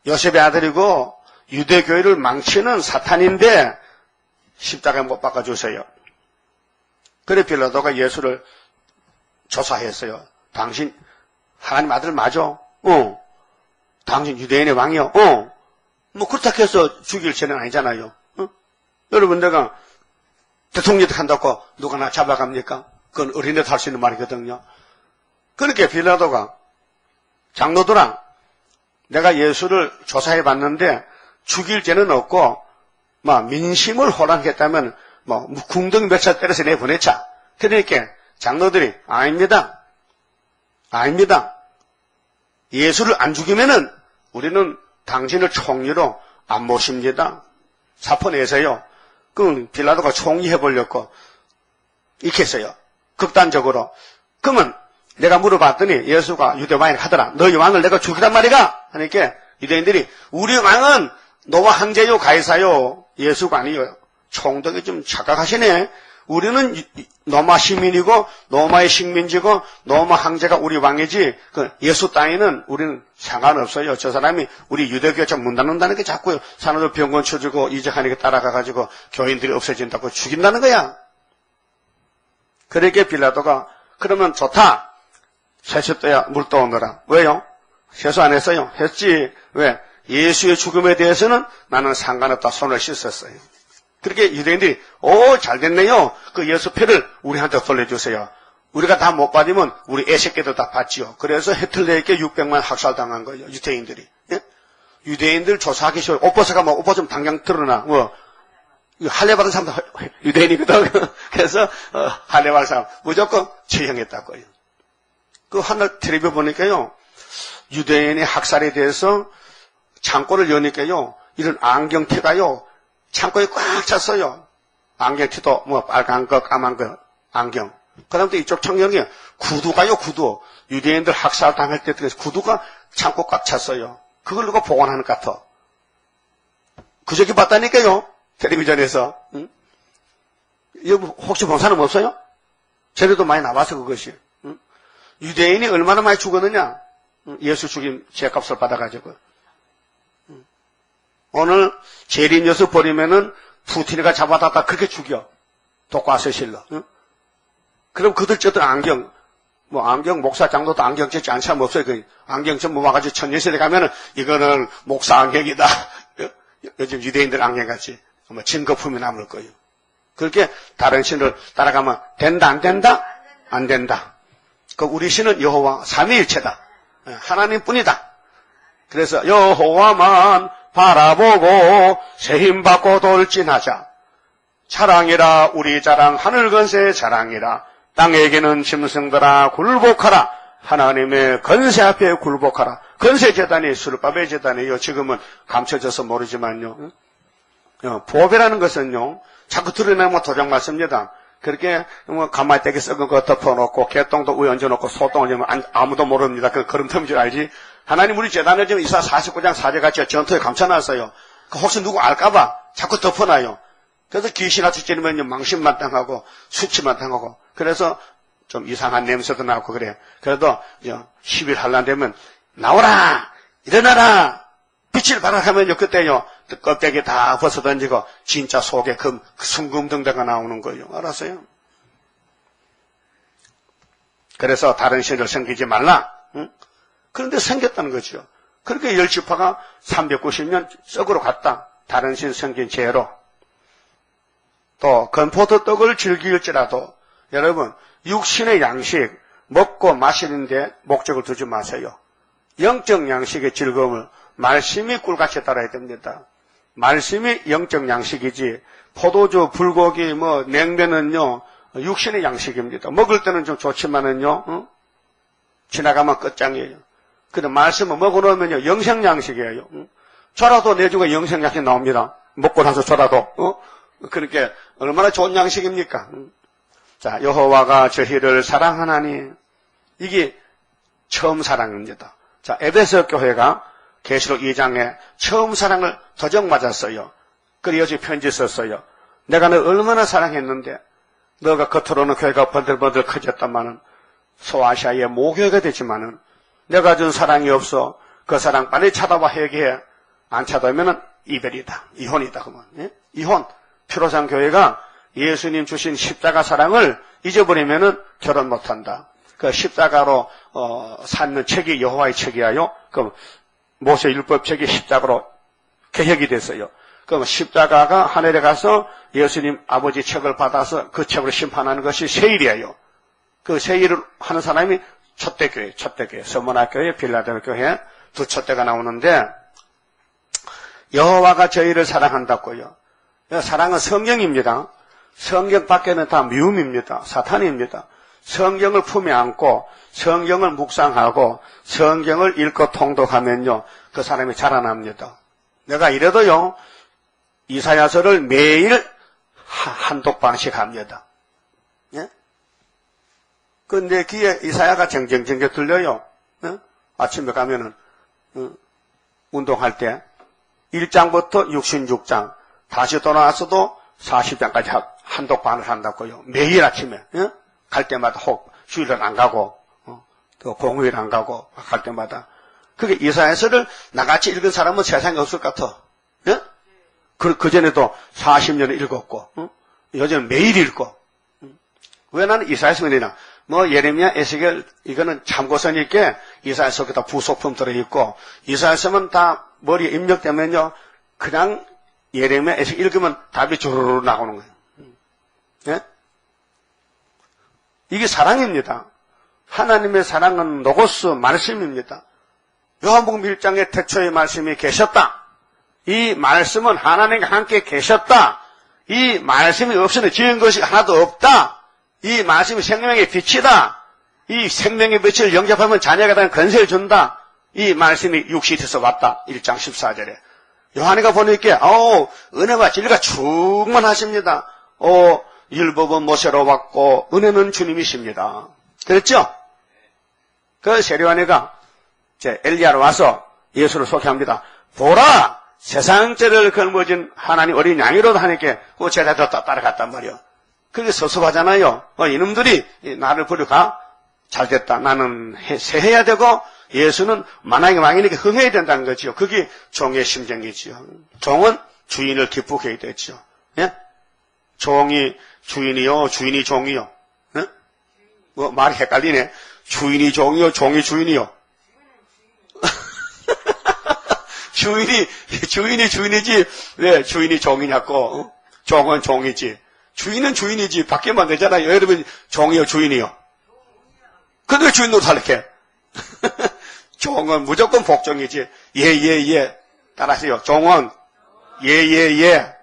요셉의 아들이고 유대교회를 망치는 사탄인데 십자가에 못 박아주세요. 그래 빌라도가 예수를 조사했어요. 당신 하나님 아들 맞아? 당신 유대인의 왕이요? 뭐 그렇다 해서 죽일 죄는 아니잖아요. 여러분 내가 대통령 한다고 누가 나 잡아갑니까? 그건 어린애도 할 수 있는 말이거든요. 그렇게 빌라도가 장로들아 내가 예수를 조사해 봤는데 죽일 죄는 없고 민심을 호랑했다면 궁둥이 몇 차 때려서 내보내자. 그러니까 장로들이 아닙니다. 예수를 안 죽이면은 우리는 당신을 총리로 안 모십니다. 사표 내세요. 그럼 빌라도가 총리 해보려고 이렇게 했어요. 극단적으로. 그러면 내가 물어봤더니 예수가 유대 왕이라 하더라. 너희 왕을 내가 죽이란 말이가? 하니까 유대인들이 우리 왕은 노마 황제요 가이사요. 예수가 아니에요. 총독이 좀 착각하시네. 우리는 로마 시민이고 로마의 식민지고 로마 황제가 우리 왕이지 그 예수 따위는 우리는 상관없어요. 저 사람이 우리 유대교회 좀 문 닫는다는 게 자꾸 산후조 병원 쳐주고 이적하니까 따라가가지고 교인들이 없어진다고 죽인다는 거야. 그러니까 빌라도가 그러면 좋다. 세수 떠야 물 떠오너라. 왜요? 세수 안 했어요? 했지. 왜? 예수의 죽음에 대해서는 나는 상관없다. 손을 씻었어요. 그렇게 유대인들이 잘 됐네요. 그 예수 표를 우리한테 돌려주세요. 우리가 다 못 받으면 우리 애새끼도 다 받지요. 그래서 히틀러에게 600만 학살당한 거예요. 유대인들이. 예? 유대인들 조사하기 쉬워요. 옷 벗어가 옷 벗으면 당장 드러나. 할례 받은 사람도 유대인이거든. 그래서 할례 받은 사람 무조건 처형했다고요. 그 하늘 텔레비전 보니까요. 유대인의 학살에 대해서 창고를 여니까요. 이런 안경테가요. 창고에 꽉 찼어요. 안경티도 빨간 거, 까만 거, 안경. 그 다음에 또 이쪽 청년이 구두가요, 구두. 유대인들 학살 당할 때 구두가 창고 꽉 찼어요. 그걸 누가 보관하는 것 같아. 그저께 봤다니까요. 텔레비전에서. 응? 여기 혹시 본 사람 없어요? 전에도 많이 나와서 그것이. 응? 유대인이 얼마나 많이 죽었느냐? 예수 죽임 죄값을 받아가지고. 오늘 재림 녀석 버리면은 푸틴이가 잡아다가 그렇게 죽여. 독과서실로. 응? 그럼 그들 쩌던 안경, 안경, 목사 장로도 안경 쩌지 않지 않으면 없어요. 그 안경 전부 와가지고 천년시대 가면은 이거는 목사 안경이다. 요즘 유대인들 안경 같이 증거품이 남을 거예요. 그렇게 다른 신을 따라가면 된다, 안 된다? 안 된다. 그 우리 신은 여호와 삼위일체다. 하나님 뿐이다. 그래서 여호와만 바라보고 세힘받고 돌진하자. 자랑이라 우리 자랑 하늘 건세의 자랑이라. 땅에게는 짐승들아 굴복하라. 하나님의 건세 앞에 굴복하라. 건세 재단이 수르바벨 재단이에요. 지금은 감춰져서 모르지만요. 보배라는 것은요. 자꾸 드러내면 도장 맞습니다. 그렇게 가마에 떼기 썩은 거 덮어놓고 개똥도 위에 얹어놓고 소똥을 넣으면 아무도 모릅니다. 그 거름틈인 줄 알지. 하나님 우리 재단을 지금 이사 49장 사제같이 전투에 감춰놨어요. 혹시 누구 알까봐 자꾸 덮어놔요. 그래서 귀신한테 찌르면 망신만 당하고 수치만 당하고 그래서 좀 이상한 냄새도 나고 그래. 그래도 10일 한란 되면 나오라 일어나라 빛을 발하하면요 그때요 껍데기 다 벗어던지고 진짜 속에 그 순금등대가 나오는 거예요. 알았어요? 그래서 다른 신을 섬기지 말라. 응? 그런데 생겼다는 거죠. 그렇게 10지파가 390년 썩으로 갔다. 다른 신 섬긴 죄로. 또 건포도떡을 즐길지라도 여러분 육신의 양식 먹고 마시는데 목적을 두지 마세요. 영적 양식의 즐거움을 말씀이 꿀같이 따라야 됩니다. 말씀이 영적 양식이지 포도주, 불고기, 냉면은요 육신의 양식입니다. 먹을 때는 좀 좋지만은요 지나가면 끝장이에요. 근데 말씀을 먹어놓으면요 영생 양식이에요. 졸아도 내주가 영생 양식 나옵니다. 먹고 나서 졸아도 그렇게 얼마나 좋은 양식입니까? 자, 여호와가 저희를 사랑하나니 이게 처음 사랑입니다. 자, 에베소 교회가 계시록 2장에 처음 사랑을 도적 맞았어요. 그래서 편지 썼어요. 내가 너 얼마나 사랑했는데 너가 겉으로는 교회가 번들번들 커졌다마는 소아시아의 모교회가 되지만은 내가 준 사랑이 없어. 그 사랑 빨리 찾아와 회개해. 안 찾아오면은 이별이다. 이혼이다. 그러면 예? 이혼. 피로상 교회가 예수님 주신 십자가 사랑을 잊어버리면은 결혼 못한다. 그 십자가로 쌓는 책이 여호와의 책이야요. 그럼 모세 율법책이 십자가로 개혁이 됐어요. 그럼 십자가가 하늘에 가서 예수님 아버지 책을 받아서 그 책으로 심판하는 것이 세일이에요. 그 세일을 하는 사람이 첫대교회, 서문학교회, 빌라델교회 두 첫대가 나오는데 여호와가 저희를 사랑한다고요. 사랑은 성경입니다. 성경 밖에는 다 미움입니다. 사탄입니다. 성경을 품에 안고 성경을 묵상하고 성경을 읽고 통독하면요 그 사람이 자라납니다. 내가 이래도요 이사야서를 매일 한 독방씩 합니다. 예? 근데 귀에 이사야가 쟁쟁쟁쟁 들려요. 예? 아침에 가면은 운동할 때 1장부터 66장 다시 돌아와서도 40장까지 한독반을 한다고요. 매일 아침에 갈 때마다 혹 주일은 안 가고 또 공휴일 안 가고 갈 때마다 그게 이사야서를 나같이 읽은 사람은 세상에 없을 것 같아. 예? 그전에도 40년을 읽었고 요즘은 매일 읽고 왜 나는 이사야서만 읽나 뭐 예레미야, 에스겔 이거는 참고선 있게 이사야서 속에다 부속품 들어있고 이사야서만 다 머리에 입력되면요 그냥 예레미야, 에스겔 읽으면 답이 주르르 나오는 거예요. 예? 이게 사랑입니다. 하나님의 사랑은 로고스 말씀입니다. 요한복음 1장에 태초에 말씀이 계셨다. 이 말씀은 하나님과 함께 계셨다. 이 말씀이 없으면 지은 것이 하나도 없다. 이 말씀이 생명의 빛이다. 이 생명의 빛을 영접하면 자녀가 되는 권세를 준다. 이 말씀이 육신이 돼서 왔다. 1장 14절에. 요한이가 보니까 은혜와 진리가 충만하십니다. 율법은 모세로 왔고 은혜는 주님이십니다. 그랬죠? 그 세례요한이가 엘리야로 와서 예수를 소개합니다. 보라! 세상 죄를 걸머진 하나님 어린 양이로도 하니까 그 제자들 따라갔단 말이요. 그게 섭섭하잖아요. 이놈들이 나를 버려가 잘됐다. 나는 세해야 되고 예수는 만왕의 왕이니까 흥해야 된다는 거지요. 그게 종의 심정이지요. 종은 주인을 기쁘게 해야 되죠. 예? 종이 주인이요, 주인이 종이요. 예? 뭐 말이 헷갈리네. 주인이 종이요, 종이 주인이요. 주인이 주인이지 왜 주인이 종이냐고. 종은 종이지. 주인은 주인이지. 바뀌면 되잖아요. 여러분 종이요, 주인이요. 근데 주인 노릇하게. 종은 무조건 복종이지. 예. 따라하세요. 종은 예.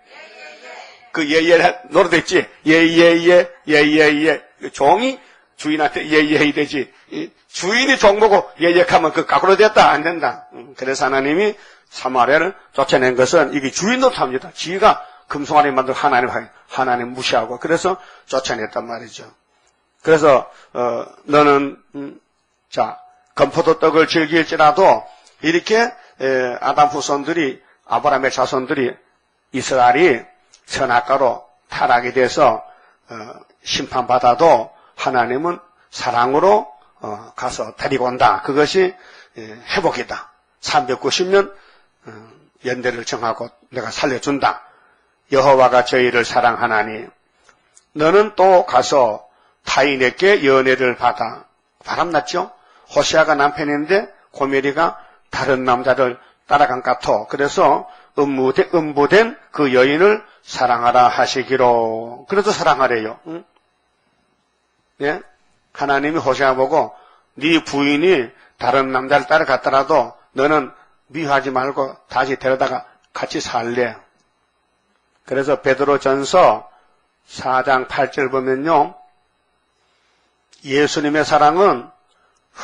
그 예 노릇했지. 예. 종이 주인한테 예 해야 되지. 주인이 종 보고 예하면 그 거꾸로 됐다 안 된다. 그래서 하나님이 사마리아를 쫓아낸 것은 이게 주인 노릇합니다. 지가 금송아리 만들 하나님 무시하고 그래서 쫓아냈단 말이죠. 그래서 너는 건포도 떡을 즐길지라도 이렇게 아담 후손들이 아브라함의 자손들이 이스라엘이 선악과로 타락이 돼서 심판받아도 하나님은 사랑으로 가서 데리고 온다. 그것이 회복이다. 390년 연대를 정하고 내가 살려준다. 여호와가 저희를 사랑하나니 너는 또 가서 타인에게 연애를 받아. 바람났죠? 호시아가 남편인데 고멜이가 다른 남자를 따라간 것 같아. 그래서 음부된 그 여인을 사랑하라 하시기로. 그래도 사랑하래요. 응? 예? 하나님이 호시아 보고 네 부인이 다른 남자를 따라갔더라도 너는 미워하지 말고 다시 데려다가 같이 살래. 그래서 베드로전서 4장 8절 보면요. 예수님의 사랑은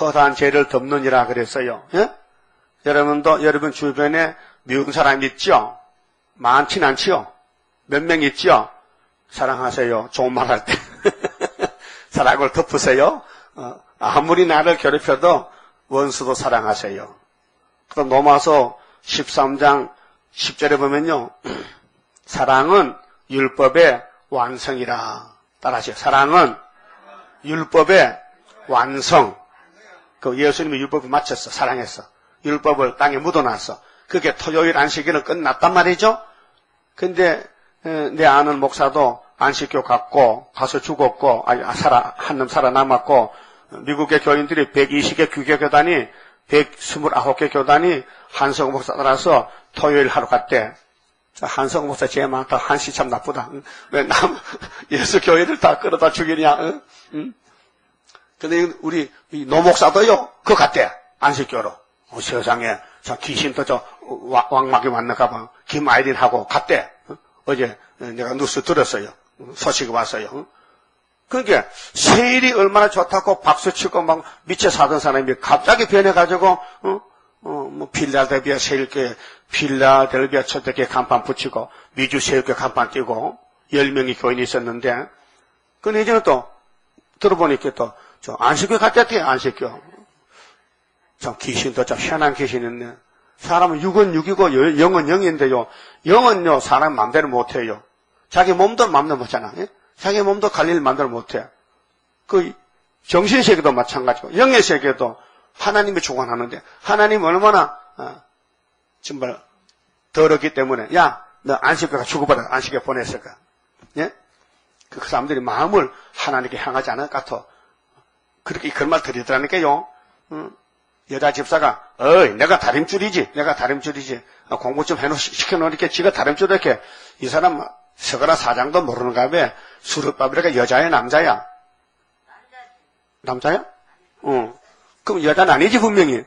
허다한 죄를 덮느니라 그랬어요. 예? 여러분도 여러분 주변에 미운 사람 있죠? 많진 않지요? 몇 명 있죠? 사랑하세요. 좋은 말 할 때. 사랑을 덮으세요. 아무리 나를 괴롭혀도 원수도 사랑하세요. 또 로마서 13장 10절에 보면요. 사랑은 율법의 완성이라. 따라하세요. 사랑은 율법의 완성. 그 예수님이 율법을 마쳤어. 사랑했어. 율법을 땅에 묻어놨어. 그게 토요일 안식일은 끝났단 말이죠. 근데 내 아는 목사도 안식교 갔고 가서 죽었고 한놈 살아남았고 미국의 교인들이 120개 규계 교단이 129개 교단이 한성호 목사 따라서 토요일 하러 갔대. 한성호 목사 죄 많다. 한시 참 나쁘다. 왜 예수 교회를 다 끌어다 죽이냐. 응? 근데 우리 노 목사도요. 그거 갔대. 안식교로. 세상에 저 귀신도 저 왕막이 왔는가 봐. 김아이린하고 갔대. 어제 내가 뉴스 들었어요. 소식이 왔어요. 그러니까 세일이 얼마나 좋다고 박수치고 막 미쳐 사던 사람이 갑자기 변해가지고 뭐 필라델비아 세일교회 필라델비아 초대교회 간판 붙이고 미주 세일교회 간판 띄고 10명이 교인이 있었는데 근데 이제는 또 들어보니까 또 저 안식교 갔댔대. 안식교 참 귀신도 참 희한한 귀신이 있네. 사람은 육은 육이고 영은 영인데요. 영은요 사람 마음대로 못해요. 자기 몸도 마음대로 못하잖아. 예? 자기 몸도 관리를 마음대로 못해. 그 정신세계도 마찬가지고 영의 세계도 하나님이 주관하는데 하나님 얼마나 정말 더럽기 때문에 야 너 안식교가 죽어버려. 안식교 보냈을까. 예? 그 사람들이 마음을 하나님께 향하지 않을 것 같아. 그렇게 그런 말 드리더라니까요. 여자 집사가 내가 다림줄이지. 공부 좀 시켜놓으니까 지가 다림줄 이렇게 이 사람 서거나 사장도 모르는가 봐. 수르바비가 여자야 남자야? 남자야? 그럼 여자는 아니지 분명히.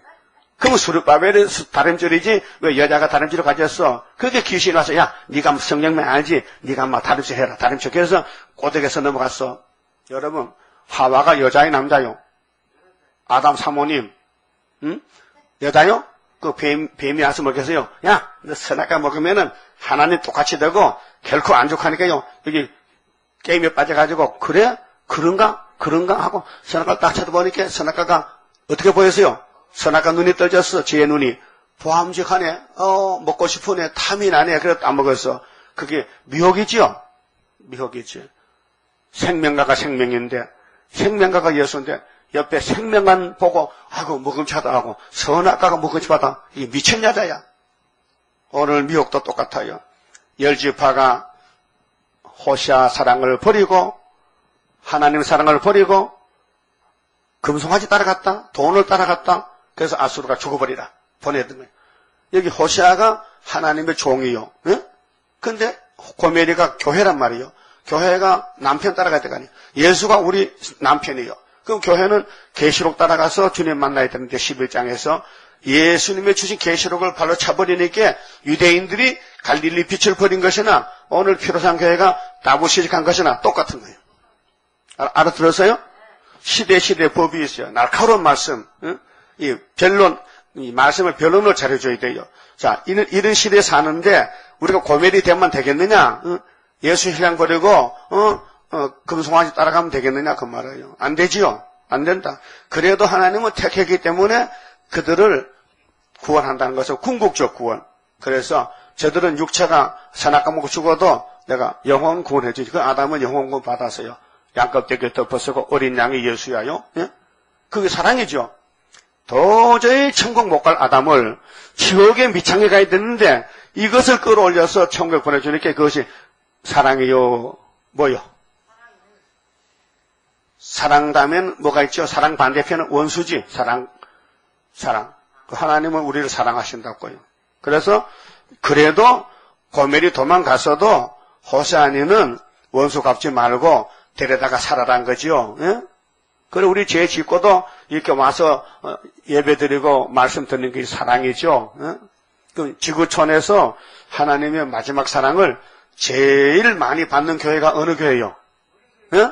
그럼 수르바벨은 다림줄이지 왜 여자가 다림줄을 가졌어? 그게 귀신이 와서 야 네가 성령만 알지? 네가 막 다림줄 해라. 다림줄. 그래서 꼬덕에서 넘어갔어. 여러분 하와가 여자야 남자요? 아담 사모님 여자요? 그 뱀이 와서 먹겠어요? 야 너 선악과 먹으면은 하나님 똑같이 되고 결코 안 좋다니까요. 여기 게임에 빠져가지고 그래? 그런가 하고 선악과를 딱 쳐다보니까 선악과가 어떻게 보였어요? 선악과 눈이 떨졌어. 지의 눈이 보암직하네. 먹고 싶으네. 탐이 나네. 그래도 안 먹었어. 그게 미혹이지요. 미혹이지. 생명가가 생명인데 생명가가 예수인데 옆에 생명만 보고 아이고 먹음차다 하고 선악과가 먹음차다. 이게 미친 여자야. 오늘 미혹도 똑같아요. 열지파가 호시아 사랑을 버리고 하나님 사랑을 버리고 금송아지 따라갔다. 돈을 따라갔다. 그래서 아수르가 죽어버리라. 보내던 거예요. 여기 호시아가 하나님의 종이요. 예? 근데 고멜이가 교회란 말이에요. 교회가 남편 따라갈 때가 아니에요. 예수가 우리 남편이에요. 그럼 교회는 계시록 따라가서 주님 만나야 되는데 11장에서 예수님의 주신 계시록을 발로 차버리니까 유대인들이 갈릴리 빛을 버린 것이나 오늘 피로산 교회가 다보시직한 것이나 똑같은 거예요. 알아들었어요? 시대 법이 있어요. 날카로운 말씀. 이 변론, 이 말씀을 변론으로 잘해줘야 돼요. 자, 이런 시대에 사는데 우리가 고멜이 되면 되겠느냐? 예수 신랑 버리고 금송아지 따라가면 되겠느냐? 그 말이에요. 안 되지요. 안 된다. 그래도 하나님은 택했기 때문에 그들을 구원한다는 것은 궁극적 구원. 그래서 저들은 육체가 선악과 먹고 죽어도 내가 영혼 구원해 주지. 그 아담은 영혼 구원 받았어요. 양껍데기 덮어쓰고 어린 양이 예수야요. 예? 그게 사랑이죠. 도저히 천국 못 갈 아담을 지옥에 미창에 가야 되는데 이것을 끌어올려서 천국에 보내주니까 그것이 사랑이요. 뭐요? 사랑다면 뭐가 있죠? 사랑 반대편은 원수지. 사랑. 하나님은 우리를 사랑하신다고요. 그래서 그래도 고멜이 도망갔어도 호세아니는 원수 갚지 말고 데려다가 살아란 거지요. 예? 그래 우리 죄 짓고도 이렇게 와서 예배드리고 말씀 듣는 게 사랑이죠. 예? 그 지구촌에서 하나님의 마지막 사랑을 제일 많이 받는 교회가 어느 교회요? 예?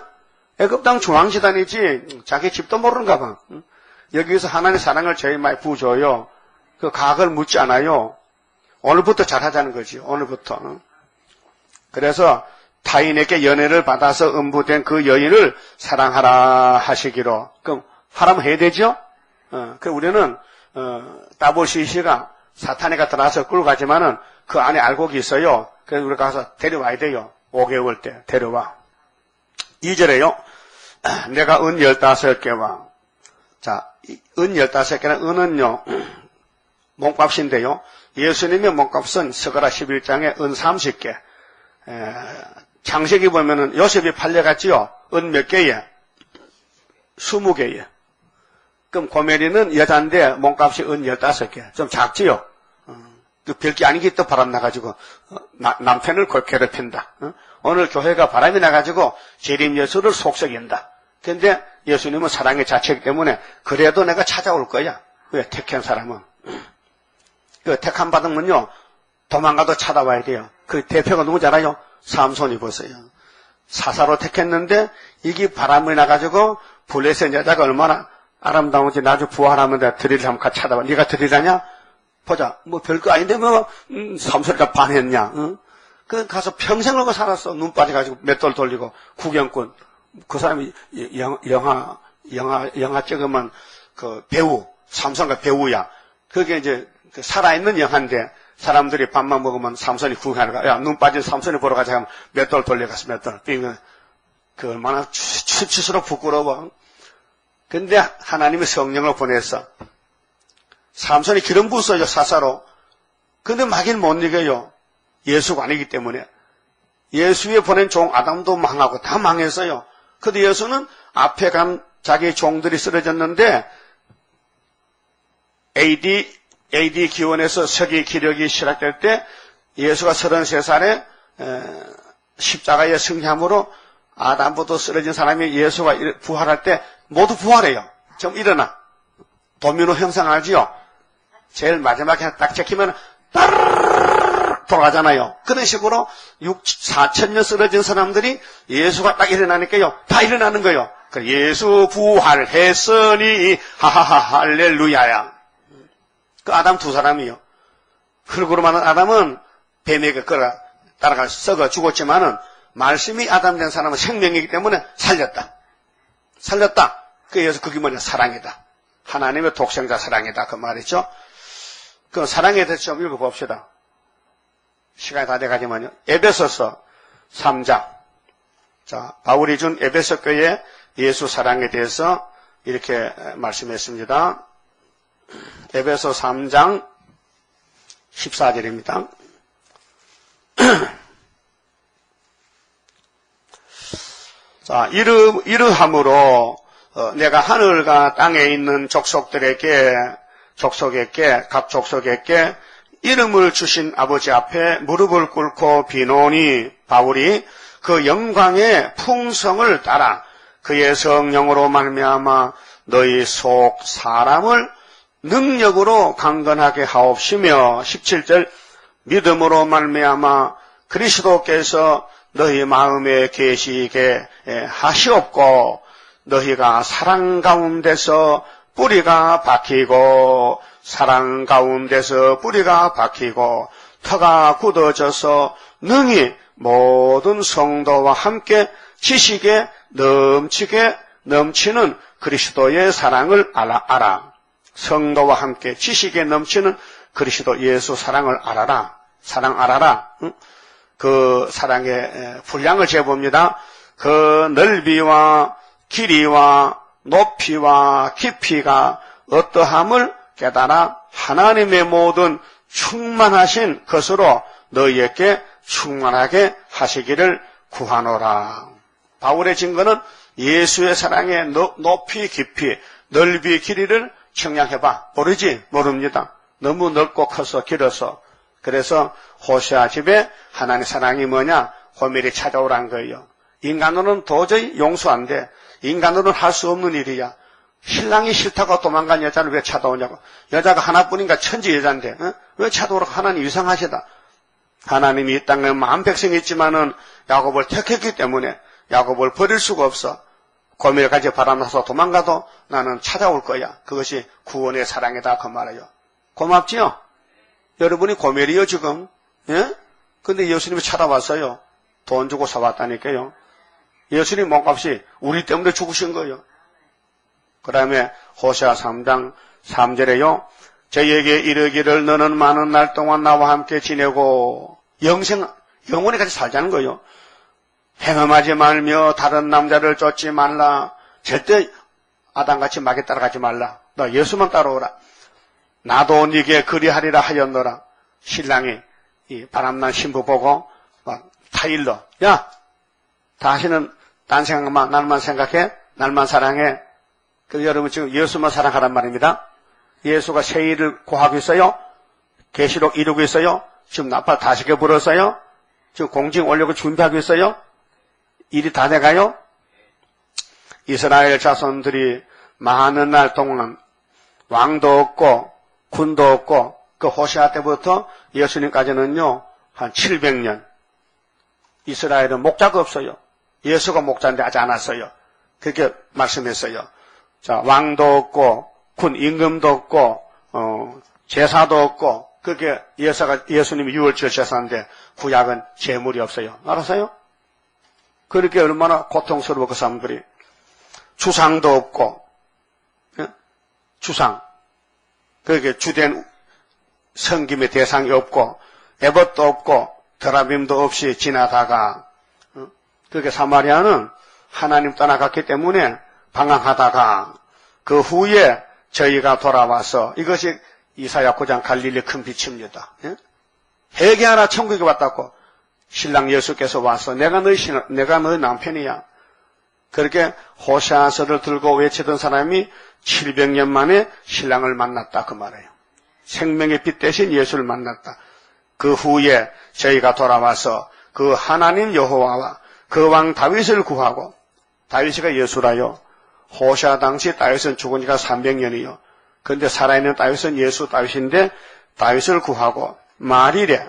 애굽 땅 중앙지단이지 자기 집도 모르는가 봐. 여기서 하나님의 사랑을 제일 많이 부어줘요. 그 가학을 묻지 않아요. 오늘부터 잘하자는 거지. 오늘부터. 그래서 타인에게 연애를 받아서 음부된 그 여인을 사랑하라 하시기로. 그럼 하라면 해야 되죠? 그 우리는 따보시시가 사탄이가 들어와서 끌고 가지만은 그 안에 알곡이 있어요. 그래서 우리가 가서 데려와야 돼요. 5개월 때 데려와. 2절에요. 내가 은 15개와 자, 은 15개는 은은요. 몸값인데요. 예수님의 몸값은 스가랴 11장에 은 30개. 창세기 보면은 요셉이 팔려갔지요. 은 몇 개에? 20개에. 그럼 고메리는 여자인데 몸값이 은 15개. 좀 작지요? 별게 아니기 또 바람 나가지고, 남편을 괴롭힌다. 오늘 교회가 바람이 나가지고 재림 예수를 속썩인다. 근데 예수님은 사랑의 자체이기 때문에 그래도 내가 찾아올 거야. 왜? 택한 사람은. 그 택함 받으면요, 도망가도 찾아와야 돼요. 그 대표가 누구지 알아요? 삼손이 벌써요. 사사로 택했는데 이게 바람이 나가지고 블레셋 여자가 얼마나 아름다운지 나중에 부활하면 내가 드릴 한번 같이 찾아봐. 네가 드리라냐? 보자. 뭐 별거 아닌데 뭐 삼손이가 반했냐? 그 가서 평생을 그 살았어. 눈 빠져가지고 맷돌 돌리고 구경꾼. 그 사람이 영화 찍으면 그 배우 삼손과 배우야. 그게 이제 그 살아있는 영화인데 사람들이 밥만 먹으면 삼손이 구경하는 거야. 야, 눈 빠진 삼손이 보러 가자 하면 맷돌 돌려가서 맷돌 빙. 그 얼마나 수치스럽고 부끄러워. 근데 하나님이 성령을 보냈어. 삼손이 기름 부었어요, 사사로. 근데 막일 못 이겨요. 예수가 아니기 때문에. 예수에 보낸 종 아담도 망하고 다 망했어요. 근데 예수는 앞에 간 자기 종들이 쓰러졌는데 AD 기원에서 서기 기력이 시작될 때 예수가 33살에 십자가에 승리함으로 아담부터 쓰러진 사람이 예수가 부활할 때 모두 부활해요. 좀 일어나. 도미노 형상 알지요? 제일 마지막에 딱 찍히면 따르르르 돌아가잖아요. 그런 식으로 4,000년 쓰러진 사람들이 예수가 딱 일어나니까요. 다 일어나는 거예요. 예수 부활했으니 하하하 할렐루야야. 그 아담 두 사람이요. 흙으로 만든 아담은 뱀에게 따라가 썩어 죽었지만은 말씀이 아담 된 사람은 생명이기 때문에 살렸다. 그래서 그게 뭐냐? 사랑이다. 하나님의 독생자 사랑이다. 그 말이죠. 그 사랑에 대해서 좀 읽어봅시다. 시간이 다 돼가지만요. 에베소서 3장. 자, 바울이 준 에베소 교회 예수 사랑에 대해서 이렇게 말씀했습니다. 에베소 3장 14절입니다. 자, 이러함으로 내가 하늘과 땅에 있는 각 족속에게 이름을 주신 아버지 앞에 무릎을 꿇고 비노니, 바울이 그 영광의 풍성을 따라 그의 성령으로 말미암아 너희 속 사람을 능력으로 강건하게 하옵시며, 17절 믿음으로 말미암아 그리스도께서 너희 마음에 계시게 하시옵고 너희가 사랑 가운데서 뿌리가 박히고 터가 굳어져서 능히 모든 성도와 함께 지식에 넘치는 그리스도의 사랑을 알아. 성도와 함께 지식에 넘치는 그리스도 예수 사랑을 알아라. 사랑 알아라. 그 사랑의 분량을 재봅니다. 그 넓이와 길이와 높이와 깊이가 어떠함을 깨달아 하나님의 모든 충만하신 것으로 너희에게 충만하게 하시기를 구하노라. 바울의 증거는 예수의 사랑의 높이, 깊이, 넓이, 길이를 청량해봐. 모르지? 모릅니다. 너무 넓고 커서 길어서. 그래서 호세아 집에 하나님의 사랑이 뭐냐? 호멜이 찾아오란 거예요. 인간으로는 도저히 용서 안 돼. 인간으로는 할 수 없는 일이야. 신랑이 싫다고 도망간 여자를 왜 찾아오냐고. 여자가 하나뿐인가 천지 여자인데 왜 찾아오라고. 하나님 이상하시다. 하나님이 이 땅에 만 백성이 있지만은 야곱을 택했기 때문에 야곱을 버릴 수가 없어. 고멜까지 바람나서 도망가도 나는 찾아올 거야. 그것이 구원의 사랑이다 그 말이에요. 고맙지요? 여러분이 고멜이요 지금. 예? 근데 예수님이 찾아왔어요. 돈 주고 사왔다니까요. 예수님 몸값이 우리 때문에 죽으신 거예요. 그 다음에 호세아 3장 3절에요. 저희에게 이르기를 너는 많은 날 동안 나와 함께 지내고 영원히 같이 살자는 거예요. 행음하지 말며 다른 남자를 쫓지 말라. 절대 아담같이 막에 따라가지 말라. 너 예수만 따라오라. 나도 네게 그리하리라 하였노라. 신랑이 이 바람난 신부 보고 막 타일러. 야, 다시는 딴 생각만 날만 생각해. 날만 사랑해. 그 여러분 지금 예수만 사랑하란 말입니다. 예수가 새 일을 구하고 있어요. 계시록 이루고 있어요. 지금 나팔 다시게 불었어요. 지금 공징 올려고 준비하고 있어요. 일이 다 돼가요. 이스라엘 자손들이 많은 날 동안 왕도 없고 군도 없고 그 호시아 때부터 예수님까지는요 한 700년 이스라엘은 목자가 없어요. 예수가 목자인데 하지 않았어요. 그렇게 말씀했어요. 자, 왕도 없고 군 임금도 없고 제사도 없고 그렇게 예수님이 유월절 제사인데 구약은 제물이 없어요. 알았어요? 그렇게 얼마나 고통스러워 그 사람들이. 주상도 없고 주상 그렇게 주된 섬김의 대상이 없고 에봇도 없고 드라빔도 없이 지나다가 그렇게 사마리아는 하나님 떠나갔기 때문에 방황하다가 그 후에 저희가 돌아와서 이것이 이사야 9장 갈릴리 큰 빛입니다. 회개하라 천국에 왔다고 신랑 예수께서 와서 내가 너희 남편이야. 그렇게 호시아서를 들고 외치던 사람이 700년 만에 신랑을 만났다 그 말이에요. 생명의 빛 대신 예수를 만났다. 그 후에 저희가 돌아와서 그 하나님 여호와와 그 왕 다윗을 구하고 다윗이가 예수라요. 호시아 당시 다윗은 죽은 지가 300년이요. 그런데 살아있는 다윗은 예수 다윗인데 다윗을 구하고 말일이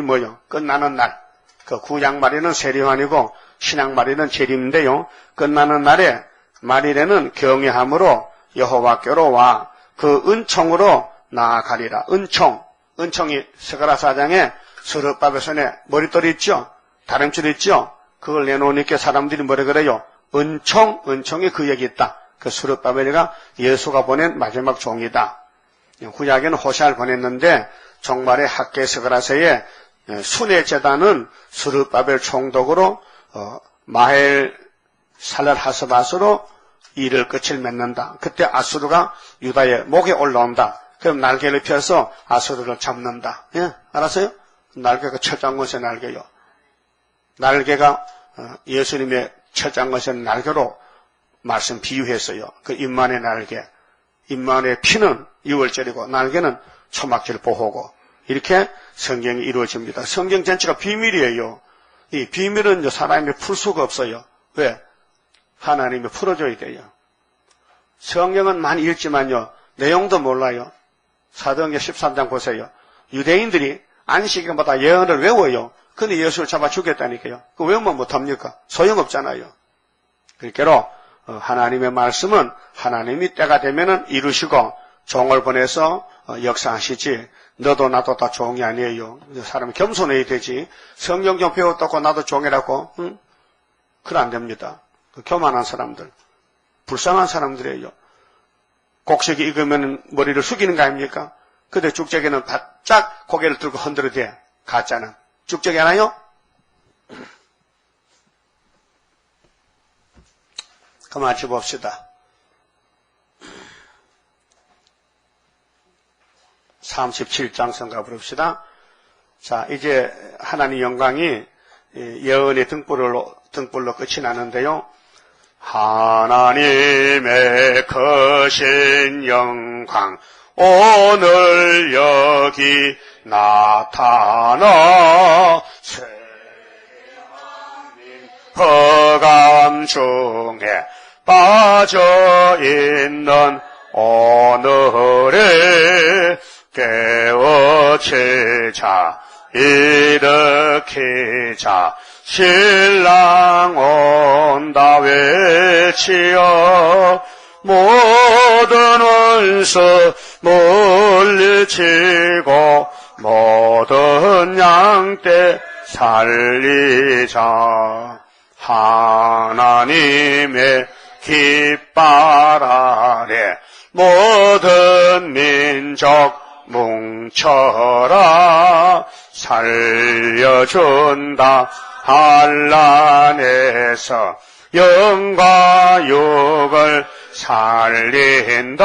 뭐요? 끝나는 날. 그 구약 말일은 세례요한이고 신약 말일은 재림인데요. 끝나는 날에 말일에는 경외함으로 여호와께로 와 그 은총으로 나아가리라. 은총이 스가랴 4장에 스룹바벨 손에 머릿돌이 있죠? 다름줄 있죠? 그걸 내놓으니까 사람들이 뭐라 그래요? 은총이 그 얘기 있다. 그 스룹바벨이가 예수가 보낸 마지막 종이다. 구약에는 호시아를 보냈는데 종말의 학계 스가랴서에 순회 제단은 스룹바벨 총독으로 마헬 살랄 하스바스로 일을 끝을 맺는다. 그때 아수르가 유다의 목에 올라온다. 그럼 날개를 펴서 아수르를 잡는다. 예, 알았어요? 날개가 철장것의 날개요. 날개가 예수님의 철장것의 날개로 말씀 비유했어요. 그 임만의 날개. 임만의 피는 6월절이고 날개는 초막절 보호고 이렇게 성경이 이루어집니다. 성경 전체가 비밀이에요. 이 비밀은 사람이 풀 수가 없어요. 왜? 하나님이 풀어줘야 돼요. 성경은 많이 읽지만요. 내용도 몰라요. 사도행전 13장 보세요. 유대인들이 안식일마다 예언을 외워요. 근데 예수를 잡아 죽였다니까요. 그 외우면 못합니까? 소용없잖아요. 그러니까 하나님의 말씀은 하나님이 때가 되면은 이루시고 종을 보내서 역사하시지 너도 나도 다 종이 아니에요. 사람이 겸손해야 되지. 성경 좀 배웠다고 나도 종이라고 그건 안 됩니다. 그 교만한 사람들, 불쌍한 사람들이에요. 곡식이 익으면 머리를 숙이는 거 아닙니까? 근데 죽적이는 바짝 고개를 들고 흔들어대. 가짜는. 죽적이 하나요? 그만 봅시다. 37장 성가 부릅시다. 자, 이제 하나님 영광이 예언의 등불로 끝이 나는데요. 하나님의 크신 영광 오늘 여기 나타나 세상민 허감 중에 빠져있는 오늘에 깨우치자 일으키자 신랑 온다 외치어 모든 원수 물리치고 모든 양떼 살리자 하나님의 깃발 아래 모든 민족 뭉쳐라 살려준다 환난에서 영과 육을 살린다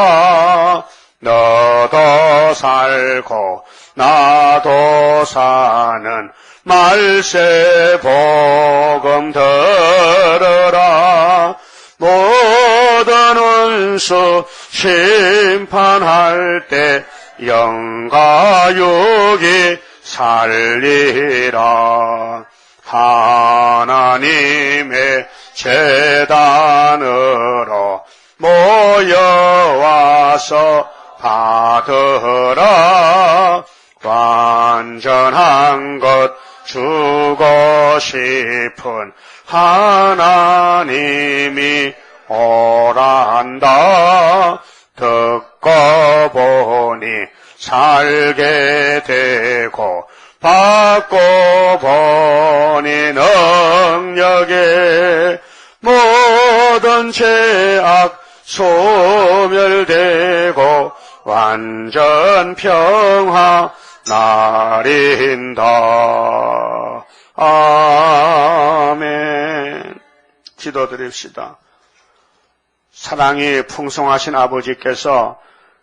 너도 살고 나도 사는 말세 복음 들으라 모든 원수 심판할 때 영과 육이 살리라. 하나님의 제단으로 모여와서 받으라. 완전한 것 주고 싶은 하나님이 오란다. 듣고 보니 살게 되고 받고 보니 능력에 모든 죄악 소멸되고 완전 평화 나린다. 아멘. 기도드립시다. 사랑이 풍성하신 아버지께서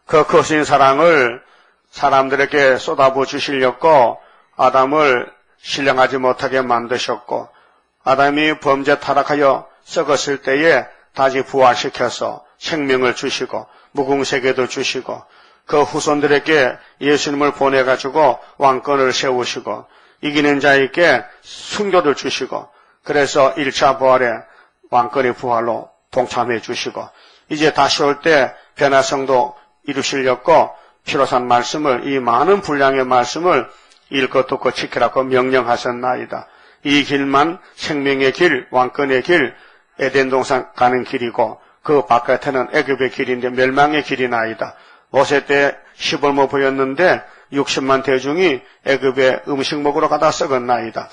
그 크신 사랑을 사람들에게 쏟아부어 주시려고 아담을 신령하지 못하게 만드셨고, 아담이 범죄 타락하여 썩었을 때에 다시 부활시켜서 생명을 주시고 무궁세계도 주시고 그 후손들에게 예수님을 보내가지고 왕권을 세우시고 이기는 자에게 순교를 주시고, 그래서 1차 부활에 왕권의 부활로 동참해 주시고, 이제 다시 올 때 변화성도 이루시려고 피로산 말씀을, 이 많은 분량의 말씀을 읽고 듣고 지키라고 명령하셨나이다. 이 길만 생명의 길, 왕권의 길, 에덴 동산 가는 길이고 그 바깥에는 애굽의 길인데 멸망의 길이나이다. 모세 때 시벌모 보였는데 60만 대중이 애굽의 음식 먹으러 가다 썩었나이다.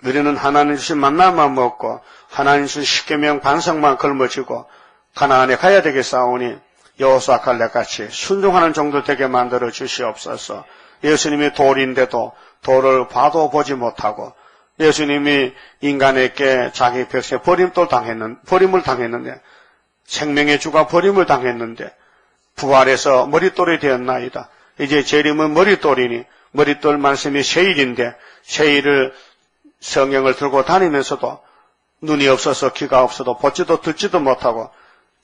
우리는 하나님 주신 만나만 먹고 하나님 주신 십계명 반성만 걸머쥐고 가나안에 가야 되겠사오니 여호수아 갈렙같이 순종하는 정도 되게 만들어 주시옵소서. 예수님이 돌인데도 돌을 봐도 보지 못하고, 예수님이 인간에게 자기 백성의 버림을 당했는데, 생명의 주가 버림을 당했는데 부활해서 머릿돌이 되었나이다. 이제 재림은 머릿돌이니 머릿돌 말씀이 세일인데, 세일을 성경을 들고 다니면서도 눈이 없어서 귀가 없어도 보지도 듣지도 못하고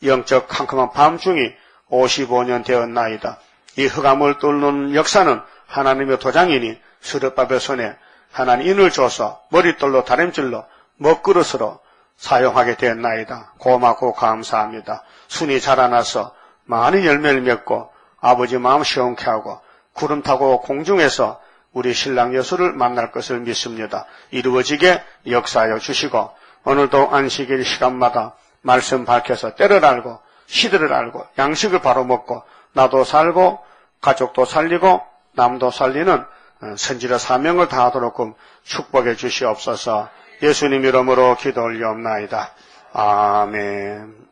영적 캄캄한 밤중이 55년 되었나이다. 이 흑암을 뚫는 역사는 하나님의 도장이니 스룹바벨 손에 하나님 인을 줘서 머릿돌로 다림질로 먹그릇으로 사용하게 되었나이다. 고맙고 감사합니다. 순이 자라나서 많은 열매를 맺고 아버지 마음 시원케 하고 구름 타고 공중에서 우리 신랑 여수를 만날 것을 믿습니다. 이루어지게 역사하여 주시고, 오늘도 안식일 시간마다 말씀 밝혀서 때를 알고 시대를 알고 양식을 바로 먹고 나도 살고 가족도 살리고 남도 살리는 선지자 사명을 다하도록 축복해 주시옵소서. 예수님 이름으로 기도 올리옵나이다. 아멘.